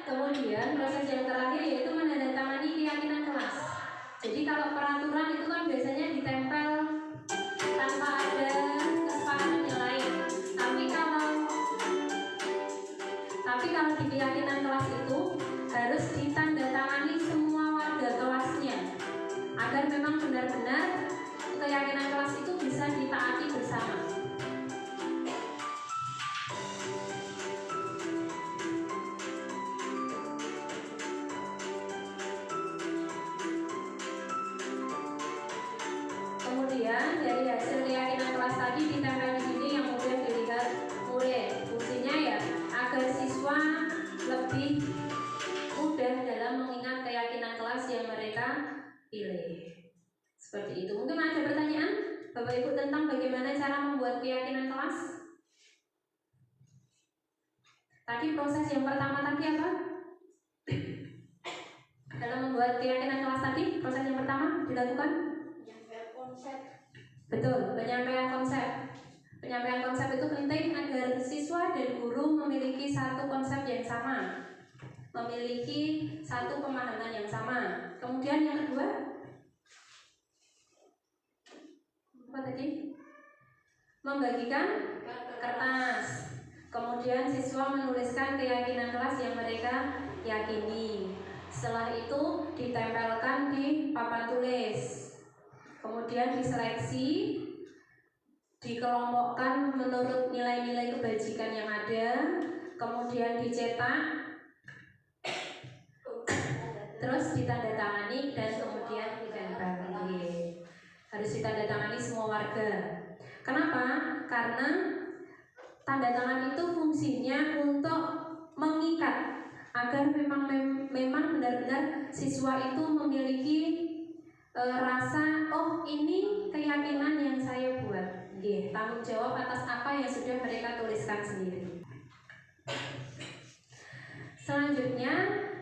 Kemudian proses yang terakhir yaitu menandatangani keyakinan kelas. Jadi kalau peraturan itu kan biasanya ditempel tanpa ada kesepakatan yang lain. Tapi kalau di keyakinan kelas itu harus ditandatangani semua warga kelasnya agar memang benar-benar keyakinan kelas itu bisa ditaati bersama. Kemudian dari hasil keyakinan kelas tadi ditempel di sini yang mudah dilihat murid. Fungsinya ya agar siswa lebih mudah dalam mengingat keyakinan kelas yang mereka pilih. Seperti itu. Mungkin ada pertanyaan Bapak Ibu tentang bagaimana cara membuat keyakinan kelas? Tadi proses yang pertama tadi apa? Dalam membuat keyakinan kelas tadi, proses yang pertama dilakukan? Betul, penyampaian konsep. Penyampaian konsep itu penting agar siswa dan guru memiliki satu konsep yang sama, memiliki satu pemahaman yang sama. Kemudian yang kedua, apa tadi? Membagikan kertas. Kemudian siswa menuliskan keyakinan kelas yang mereka yakini. Setelah itu ditempelkan di papan tulis. Kemudian diseleksi, dikelompokkan menurut nilai-nilai kebajikan yang ada, kemudian dicetak, terus ditandatangani dan kemudian ditempel. Harus ditandatangani semua warga. Kenapa? Karena tanda tangan itu fungsinya untuk mengikat agar memang benar-benar siswa itu memiliki rasa, oh ini keyakinan yang saya buat, tanggung jawab atas apa yang sudah mereka tuliskan sendiri. Selanjutnya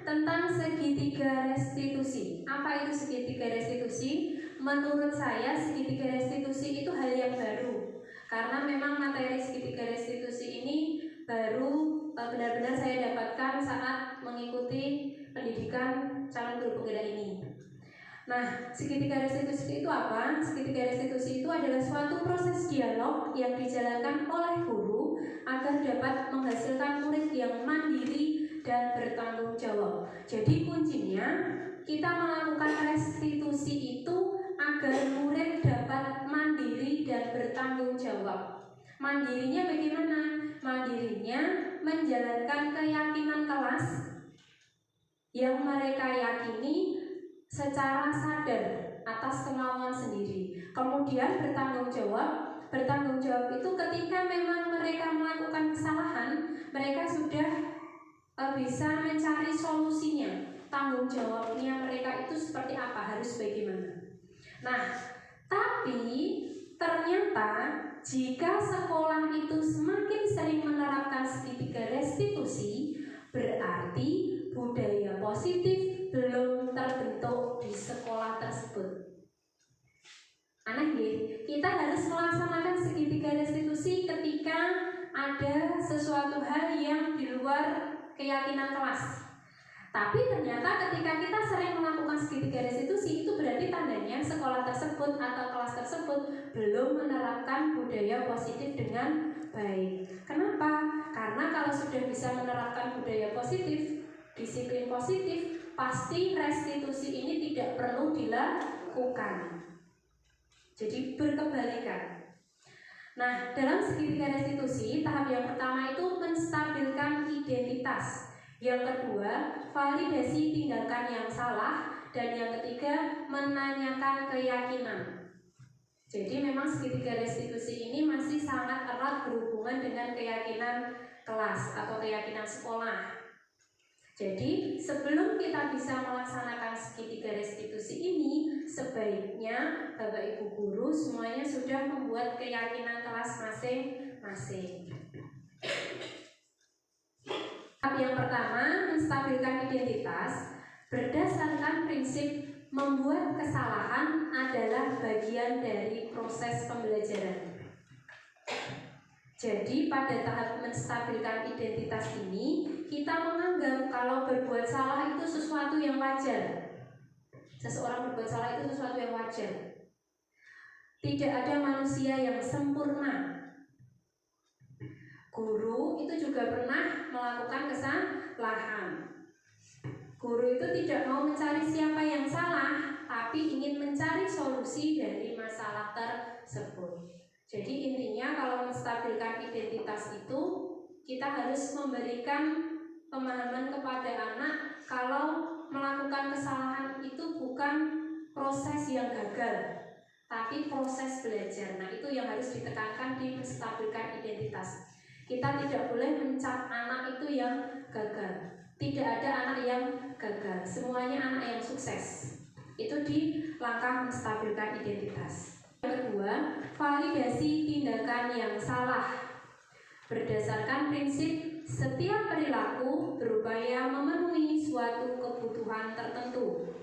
tentang segitiga restitusi. Apa itu segitiga restitusi? Menurut saya segitiga restitusi itu hal yang baru, karena memang materi segitiga restitusi ini baru benar-benar saya dapatkan saat mengikuti pendidikan calon guru penggerak ini. Nah, segitiga restitusi itu apa? Segitiga restitusi itu adalah suatu proses dialog yang dijalankan oleh guru agar dapat menghasilkan murid yang mandiri dan bertanggung jawab. Jadi kuncinya kita melakukan restitusi itu agar murid dapat mandiri dan bertanggung jawab. Mandirinya bagaimana? Mandirinya menjalankan keyakinan kelas yang mereka yakini secara sadar atas kemauan sendiri. Kemudian bertanggung jawab. Bertanggung jawab itu ketika memang mereka melakukan kesalahan, mereka sudah bisa mencari solusinya. Tanggung jawabnya mereka itu seperti apa, harus bagaimana. Nah, tapi ternyata jika sekolah itu semakin sering menerapkan segitiga restitusi, berarti budaya positif belum terbentuk di sekolah tersebut. Aneh ya, kita harus melaksanakan segitiga restitusi ketika ada sesuatu hal yang di luar keyakinan kelas. Tapi ternyata ketika kita sering melakukan segitiga restitusi, itu berarti tandanya sekolah tersebut atau kelas tersebut belum menerapkan budaya positif dengan baik. Kenapa? Karena kalau sudah bisa menerapkan budaya positif, disiplin positif, pasti restitusi ini tidak perlu dilakukan. Jadi berkebalikan. Nah, dalam segitiga restitusi, tahap yang pertama itu menstabilkan identitas. Yang kedua, validasi tindakan yang salah. Dan yang ketiga, menanyakan keyakinan. Jadi memang segitiga restitusi ini masih sangat erat berhubungan dengan keyakinan kelas atau keyakinan sekolah. Jadi sebelum kita bisa melaksanakan segitiga restitusi ini, sebaiknya Bapak Ibu guru semuanya sudah membuat keyakinan kelas masing-masing. Tahap yang pertama, menstabilkan identitas berdasarkan prinsip membuat kesalahan adalah bagian dari proses pembelajaran. Jadi pada tahap menstabilkan identitas ini, kita menganggap kalau berbuat salah itu sesuatu yang wajar. Seseorang berbuat salah itu sesuatu yang wajar. Tidak ada manusia yang sempurna. Guru itu juga pernah melakukan kesalahan. Guru itu tidak mau mencari siapa yang salah, tapi ingin mencari solusi dari masalah tersebut. Jadi intinya kalau menstabilkan identitas itu, kita harus memberikan pemahaman kepada anak kalau melakukan kesalahan itu bukan proses yang gagal, tapi proses belajar. Nah, itu yang harus ditekankan di menstabilkan identitas. Kita tidak boleh mencap anak itu yang gagal. Tidak ada anak yang gagal, semuanya anak yang sukses. Itu di langkah menstabilkan identitas. Yang kedua, validasi tindakan yang salah. Berdasarkan prinsip setiap perilaku berupaya memenuhi suatu kebutuhan tertentu.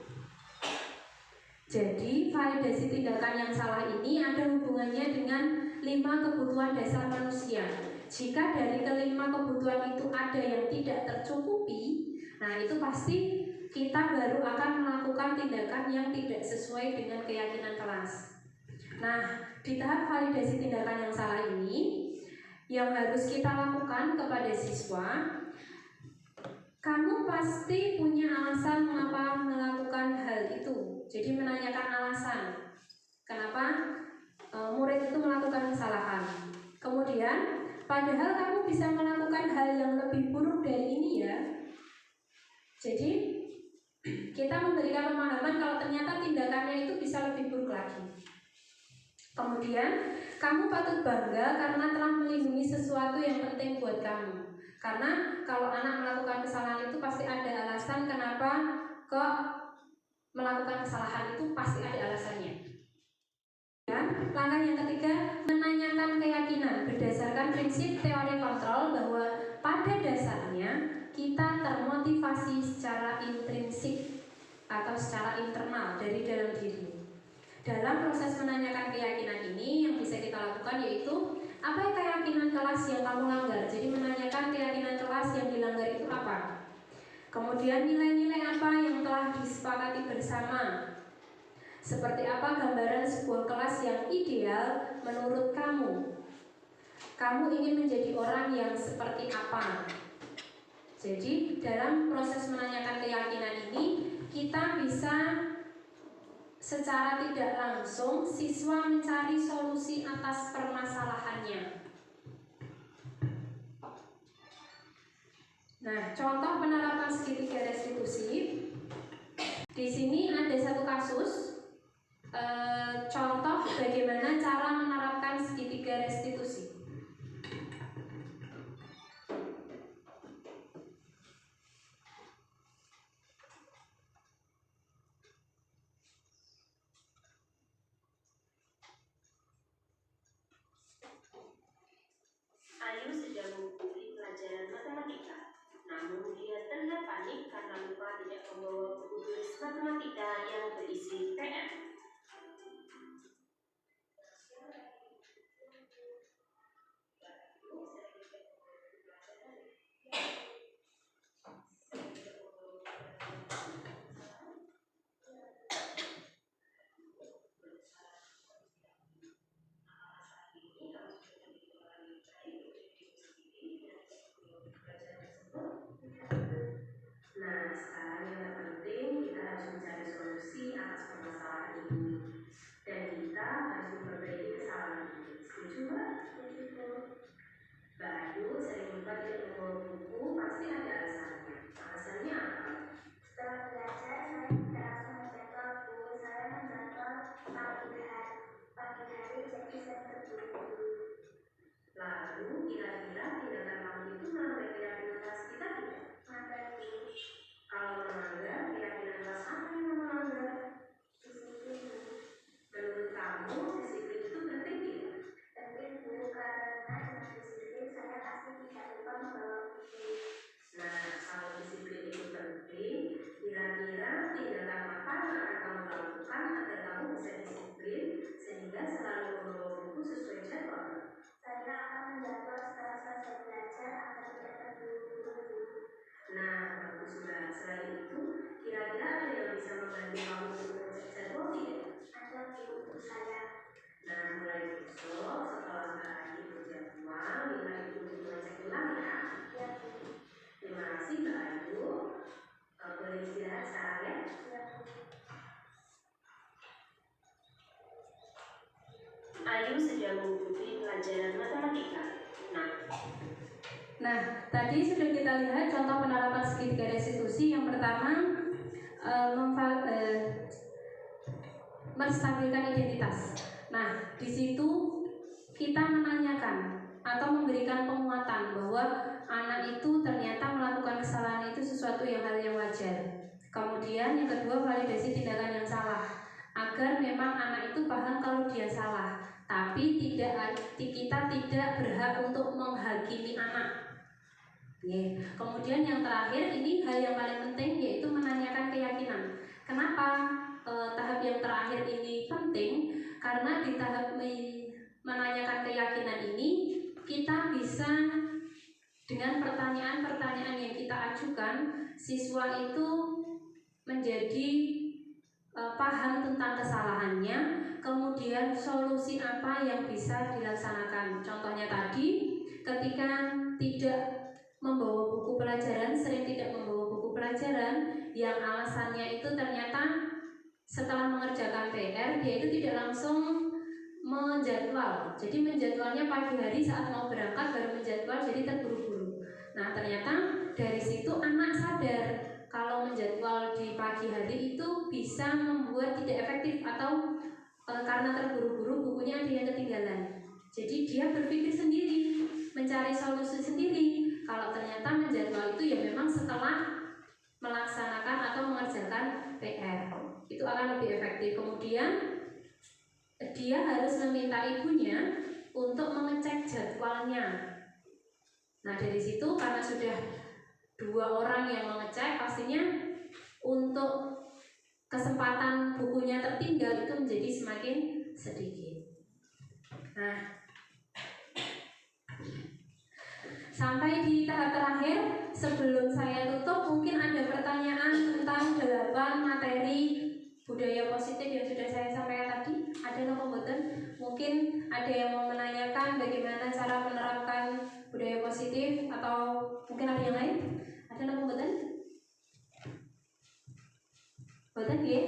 Jadi, validasi tindakan yang salah ini ada hubungannya dengan 5 kebutuhan dasar manusia. Jika dari kelima kebutuhan itu ada yang tidak tercukupi, nah itu pasti kita baru akan melakukan tindakan yang tidak sesuai dengan keyakinan kelas. Nah, di tahap validasi tindakan yang salah ini, yang harus kita lakukan kepada siswa, kamu pasti punya alasan mengapa melakukan hal itu. Jadi menanyakan alasan kenapa murid itu melakukan kesalahan. Kemudian, padahal kamu bisa melakukan hal yang lebih buruk dari ini ya. Jadi kita memberikan pemahaman kalau ternyata tindakannya itu bisa lebih buruk lagi. Kemudian, kamu patut bangga karena telah melindungi sesuatu yang penting buat kamu. Karena kalau anak melakukan kesalahan itu pasti ada alasan kenapa kok melakukan kesalahan itu, pasti ada prinsip teori kontrol bahwa pada dasarnya kita termotivasi secara intrinsik atau secara internal dari dalam diri. Dalam proses menanyakan keyakinan ini yang bisa kita lakukan yaitu apa keyakinan kelas yang kamu langgar. Jadi menanyakan keyakinan kelas yang dilanggar itu apa. Kemudian nilai-nilai apa yang telah disepakati bersama. Seperti apa gambaran sebuah kelas yang ideal menurut kamu. Kamu ingin menjadi orang yang seperti apa. Jadi dalam proses menanyakan keyakinan ini kita bisa secara tidak langsung siswa mencari solusi atas permasalahannya. Nah, contoh penerapan segitiga restitusi. Di sini ada satu kasus contoh bagaimana cara menerapkan segitiga restitusi. Ayu sedang mengikuti pelajaran matematika, namun dia terlihat panik karena lupa tidak membawa buku tulis matematika yang berisi PR. Nah, sekarang yang terpenting kita harus mencari solusi atas permasalahan ini, dan kita harus memperbaiki kesalahan ini. Setuju, Mbak? Setuju. Mbak Ayu sering lupa tidak membawa buku, pasti ada alasannya. Alasannya apa? Setelah belajar, saya tidak langsung menjadwal buku. Saya menjadwal pagi hari, jadi saya terburu-buru. Lalu, kira-kira tindakan kamu itu melanggar keyakinan kelas kita tidak? Melanggar dulu. Kalau melanggar, keyakinan kelas apa yang kamu melanggar? Disiplin. Menurut kamu, disiplin itu penting tidak? Penting Bu, karena dengan disiplin saya pasti tidak lupa membawa buku. Nah, kalau disiplin itu penting, kira-kira tindakan apa yang akan kamu lakukan agar kamu bisa disiplin sehingga selalu membawa buku sesuai jadwal? Saya akan menjadwal setelah selesai belajar agar tidak terburu-buru. Nah, bagus Mbak. Selain itu, kira-kira ada yang bisa membantu kamu untuk mengecek jadwal tidak? Ada Bu, saya. Nah, mulai besok setelah Mbak Ayu berjadwal, Mbak Ayu untuk mengecek ulang ya. Ya Bu. Terima kasih Mbak Ayu. Boleh istirahat sekarang ya. Ya Bu. Ayu sedang mengikuti pelajaran matematika. Nah, tadi sudah kita lihat contoh penerapan segitiga restitusi. Yang pertama, menstabilkan identitas. Nah, di situ kita menanyakan atau memberikan penguatan bahwa anak itu ternyata melakukan kesalahan itu sesuatu hal yang wajar. Kemudian yang kedua, validasi tindakan yang salah agar memang anak itu paham kalau dia salah, tapi kita tidak berhak untuk menghakimi anak. Kemudian yang terakhir, ini hal yang paling penting, yaitu menanyakan keyakinan. Kenapa tahap yang terakhir ini penting? Karena di tahap menanyakan keyakinan ini kita bisa dengan pertanyaan-pertanyaan yang kita ajukan, siswa itu menjadi paham tentang kesalahannya, kemudian solusi apa yang bisa dilaksanakan. Contohnya tadi, ketika tidak membawa buku pelajaran, sering tidak membawa buku pelajaran, yang alasannya itu ternyata setelah mengerjakan PR, dia itu tidak langsung menjadwal. Jadi menjadwalnya pagi hari saat mau berangkat baru menjadwal, jadi terburu-buru. Nah, ternyata dari situ anak sadar kalau menjadwal di pagi hari itu bisa membuat tidak efektif atau karena terburu-buru bukunya ada yang ketinggalan. Jadi dia berpikir sendiri, mencari solusi sendiri. Kalau ternyata menjadwal itu ya memang setelah melaksanakan atau mengerjakan PR, itu akan lebih efektif. Kemudian dia harus meminta ibunya untuk mengecek jadwalnya. Nah dari situ karena sudah 2 orang yang mengecek, pastinya untuk kesempatan bukunya tertinggal itu menjadi semakin sedikit. Nah, sampai di tahap terakhir, sebelum saya tutup mungkin ada pertanyaan tentang 8 materi budaya positif yang sudah saya sampaikan tadi. Ada yang membutuhkan? Mungkin ada yang mau menanyakan bagaimana cara menerapkan budaya positif, atau mungkin ada yang lain? Ada yang membutuhkan? Betul ya?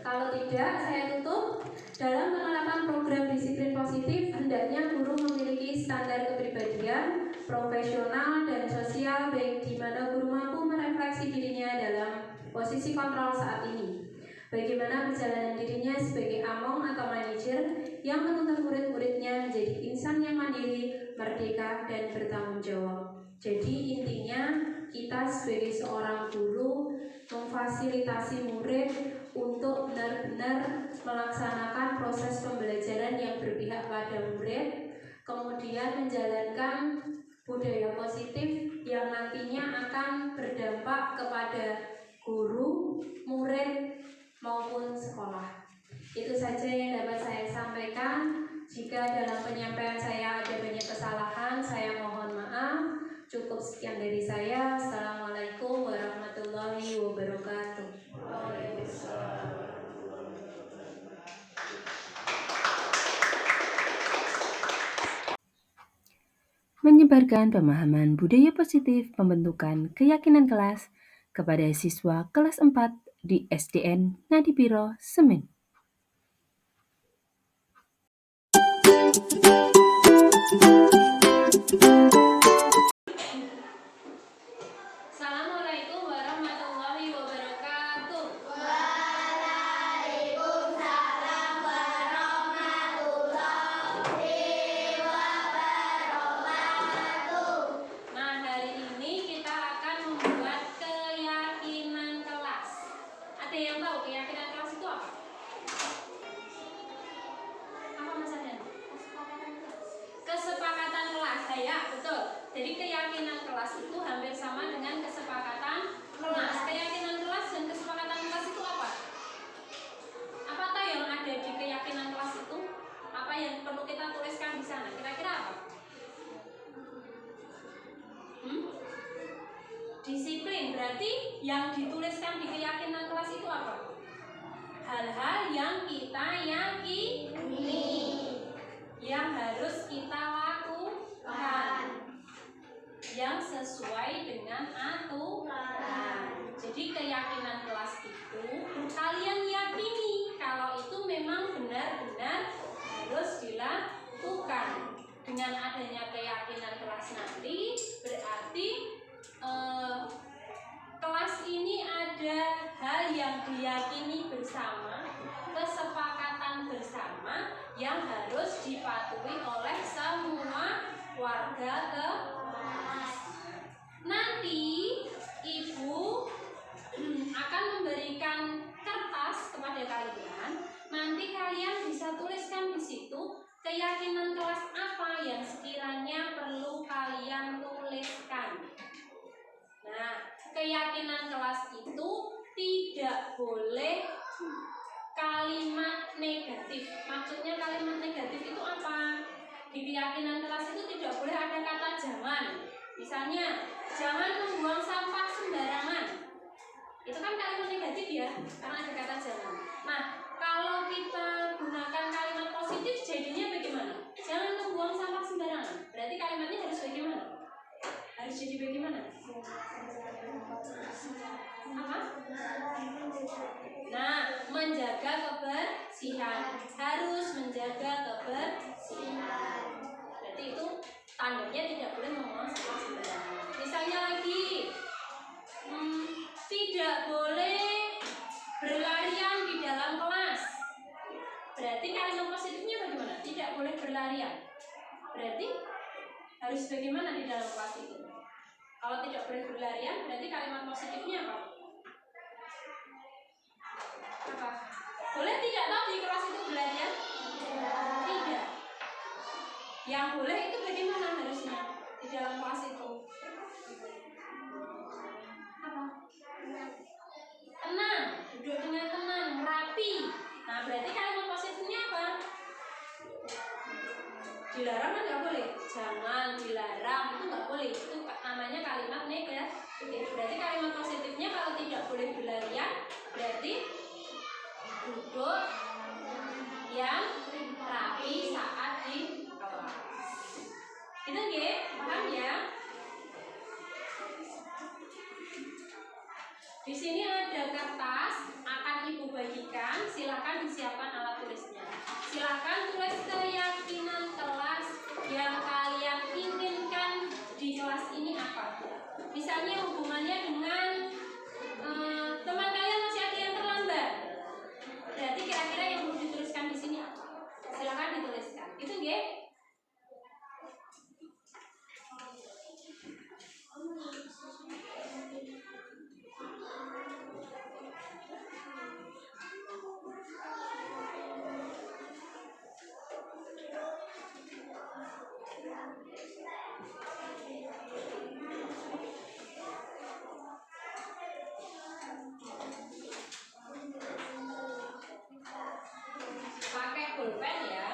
Kalau tidak, saya tutup. Dalam menerapkan program disiplin positif, hendaknya guru memiliki standar kepribadian, profesional, dan sosial, baik di mana guru mampu merefleksi dirinya dalam posisi kontrol saat ini. Bagaimana perjalanan dirinya sebagai among atau manajer yang menuntun murid-muridnya menjadi insan yang mandiri, merdeka, dan bertanggung jawab. Jadi intinya kita sebagai seorang guru memfasilitasi murid untuk benar-benar melaksanakan proses pembelajaran yang berpihak pada murid, kemudian menjalankan budaya positif yang nantinya akan berdampak kepada guru, murid, maupun sekolah. Itu saja yang dapat saya sampaikan. Jika dalam penyampaian saya ada banyak kesalahan, saya mohon maaf. Cukup sekian dari saya. Assalamualaikum warahmatullahi wabarakatuh. Menyebarkan pemahaman budaya positif pembentukan keyakinan kelas kepada siswa kelas 4 di SDN Ngadipiro Semen. Assalamualaikum warahmatullahi wabarakatuh. Nah, hari ini kita akan membuat keyakinan kelas. Ada yang tahu keyakinan kelas itu apa? Apa Mas Adan? Kesepakatan kelas. Ya, betul. Jadi keyakinan kelas itu hampir sama dengan kesepakatan kelas. Keyakinan kelas dan kesepakatan kelas itu apa? Apa tahu yang ada di keyakinan kelas itu? Apa yang perlu kita tuliskan di sana? Kira-kira apa? Disiplin. Berarti yang dituliskan di keyakinan kelas itu apa? Hal-hal yang kita yakini, yang harus kita lakukan, yang sesuai dengan aturan. Jadi keyakinan kelas itu kalian yakini kalau itu memang benar-benar harus dilakukan. Dengan adanya keyakinan kelas nanti berarti kelas ini ada hal yang diyakini bersama, kesepakatan bersama yang harus dipatuhi oleh semua warga kelas. Nanti ibu akan memberikan kertas kepada kalian. Nanti kalian bisa tuliskan di situ keyakinan kelas apa yang sekiranya perlu kalian tuliskan. Nah, keyakinan kelas itu tidak boleh kalimat negatif. Maksudnya kalimat negatif itu apa? Di keyakinan kelas itu tidak boleh ada kata jangan. Misalnya, jangan membuang sampah sembarangan. Itu kan kalimat negatif ya, karena ada kata jangan. Nah, kalau kita gunakan kalimat positif jadinya bagaimana? Jangan membuang sampah sembarangan. Berarti kalimatnya harus bagaimana? Harus jadi bagaimana? Apa? Nah, menjaga kebersihan. Harus menjaga kebersihan. Berarti itu tandanya tidak boleh membuang sampah sembarangan. Misalnya lagi, tidak boleh berlarian di dalam kelas. Berarti kalimat positifnya bagaimana? Tidak boleh berlarian. Berarti harus bagaimana di dalam kelas itu? Kalau tidak boleh berlarian, berarti kalimat positifnya apa? Apa? Boleh tidak tahu di kelas itu berlarian? Tidak. Yang boleh itu bagaimana harusnya? di dalam kelas itu? Apa? Tenang, duduk dengan tenang, rapi. Nah, berarti kalimat positifnya apa? Dilarang kan nggak boleh, jangan dilarang, itu nggak boleh, itu namanya kalimat negatif. Berarti kalimat positifnya kalau tidak boleh berlarian, berarti duduk yang rapi saat di kelas. Itu nggih, paham ya? Di sini ada kertas akan Ibu bagikan, silakan disiapkan alat tulisnya. Silakan tulis keyakinan kelas yang kalian inginkan di kelas ini apa. Misalnya hubungannya dengan teman kalian masih ada yang terlambat. Berarti kira-kira yang perlu dituliskan di sini apa? Silakan dituliskan. Itu nggih? Pakai pulpen ya.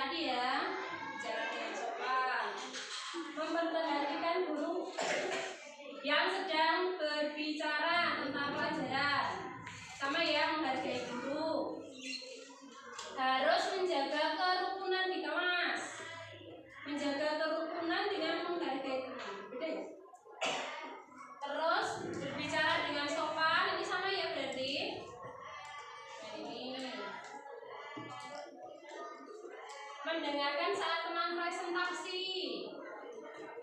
tadi ya, bicara dengan sopan, memperhatikan guru yang sedang berbicara tentang pelajaran, sama ya, menghargai guru, harus menjaga kerukunan di kelas, menjaga kerukunan dengan menghargai guru, beda ya? Terus berbicara dengan sopan, ini sama ya berarti? Nah ini mendengarkan saat teman presentasi,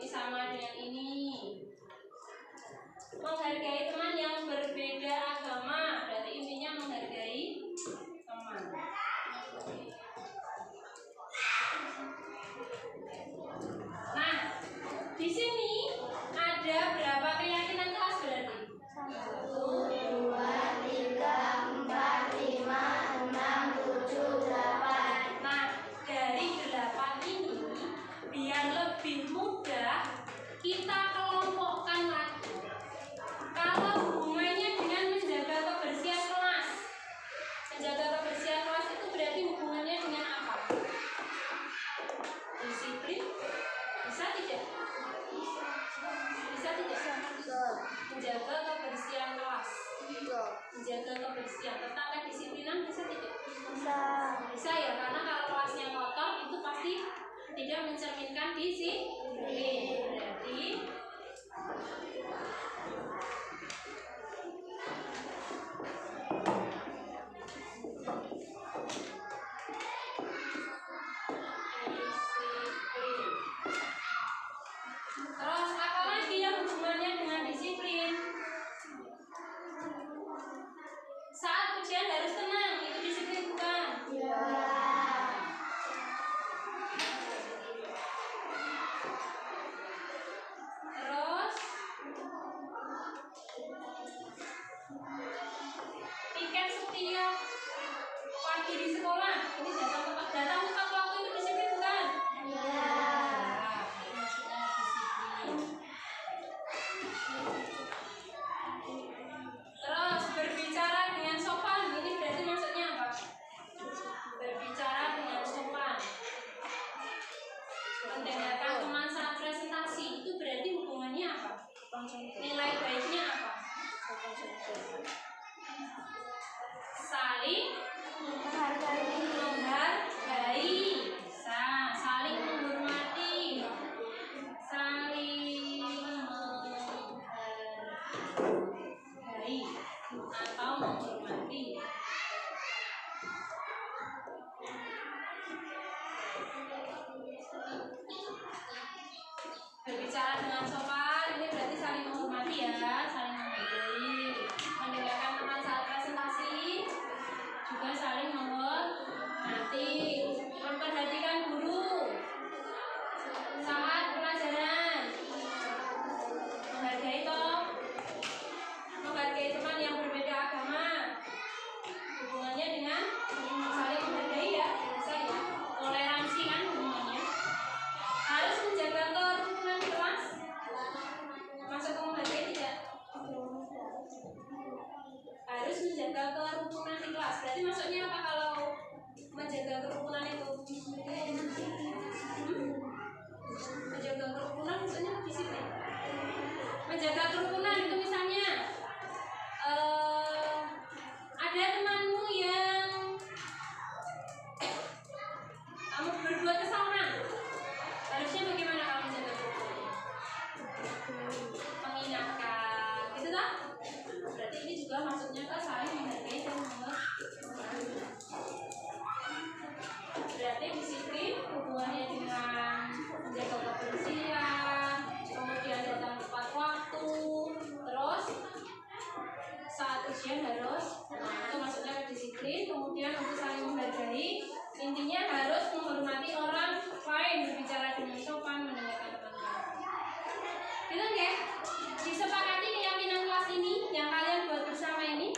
ini sama dengan ini. Menghargai teman yang berbeda agama, berarti intinya menghargai teman. Nah, di sini ada berapa keyakinan kelas berarti? 1, 2, 3, 4, 5, 6, 7, 8. Nah, dari 8 ini biar lebih mudah kita kelompokkan lagi. Kalau hubungannya dengan menjaga kebersihan kelas, menjaga kebersihan kelas itu berarti hubungannya dengan apa? Disiplin? Bisa tidak? Bisa tidak? Menjaga kebersihan kelas, menjaga kebersihan tentang kedisiplinan bisa tidak? Bisa ya, karena kalau kelasnya kotor itu pasti tidak mencerminkan disiplin. Berarti terus apa lagi yang hubungannya dengan disiplin? Saat ujian harus tenang, itu disiplin bukan? Iya. Terus piket setiap pagi di sekolah, ini datang tepat waktu itu disiplin bukan? Iya. Maksudnya disiplin. Terus berbicara dengan sopan, ini berarti maksudnya apa? Berbicara dengan sopan. Mendengarkan teman saat presentasi, itu berarti hubungannya apa? Nilai baiknya apa? Saling menghargai, saling menghormati, saling menghargai atau menghormati. Berbicara dengan sopan, ini berarti saling menghormati ya, saling menghargai. Mendengarkan teman saat presentasi, juga saling menghormati. Memperhatikan guru saat pelajaran, menghargai toh, menghargai teman yang berbeda agama. Hubungannya dengan saling menghargai ya, bisa ya. Toleransi kan hubungannya. Harus menjaga kerukunan di kelas. Masuk ke menghargai tidak? Harus menjaga kerukunan di kelas. Berarti maksudnya apa kalau menjaga kerukunan itu? Menjaga kerukunan maksudnya disiplin. Menjaga kerukunan itu misalnya ada temanmu yang kamu berbuat kesalahan, harusnya bagaimana kamu menjaga kerukunan? Mengingatkan, gitu kan? Berarti ini juga maksudnya ke saling menghargai dan menghormati. Berarti disiplin hubungannya dengan menjaga kebersihan, kemudian datang tepat waktu, terus saat ujian harus, nah itu maksudnya disiplin, kemudian untuk saling menghargai, intinya harus menghormati orang lain, berbicara dengan sopan, mendengarkan teman-teman. Gitu nggak? Disepakati keyakinan kelas ini yang kalian buat bersama ini?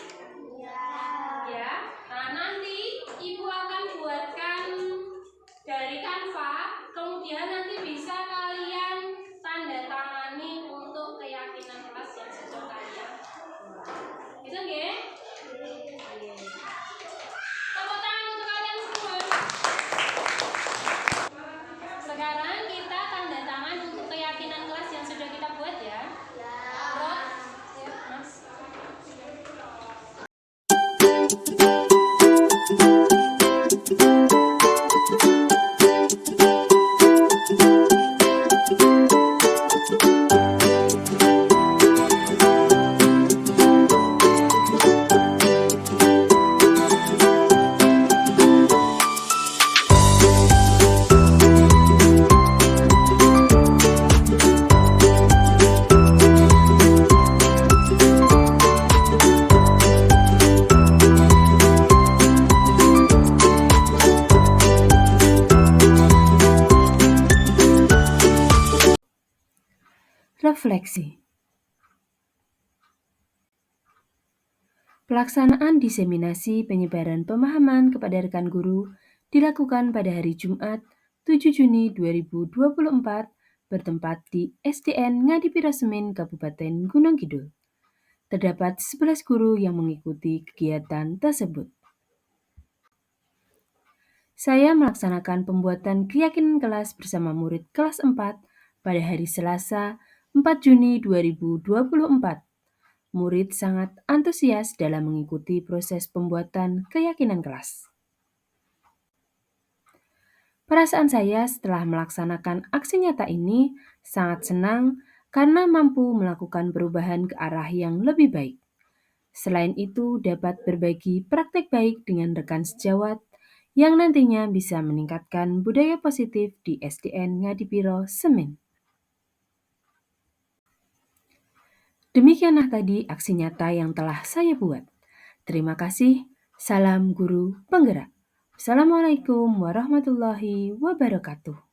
Refleksi. Pelaksanaan diseminasi penyebaran pemahaman kepada rekan guru dilakukan pada hari Jumat 7 Juni 2024 bertempat di SDN Ngadipiro Semin, Kabupaten Gunung Kidul. Terdapat 11 guru yang mengikuti kegiatan tersebut. Saya melaksanakan pembuatan keyakinan kelas bersama murid kelas 4 pada hari Selasa 4 Juni 2024. Murid sangat antusias dalam mengikuti proses pembuatan keyakinan kelas. Perasaan saya setelah melaksanakan aksi nyata ini sangat senang karena mampu melakukan perubahan ke arah yang lebih baik. Selain itu, dapat berbagi praktek baik dengan rekan sejawat yang nantinya bisa meningkatkan budaya positif di SDN Ngadipiro Semin. Demikianlah tadi aksi nyata yang telah saya buat. Terima kasih. Salam Guru Penggerak. Assalamualaikum warahmatullahi wabarakatuh.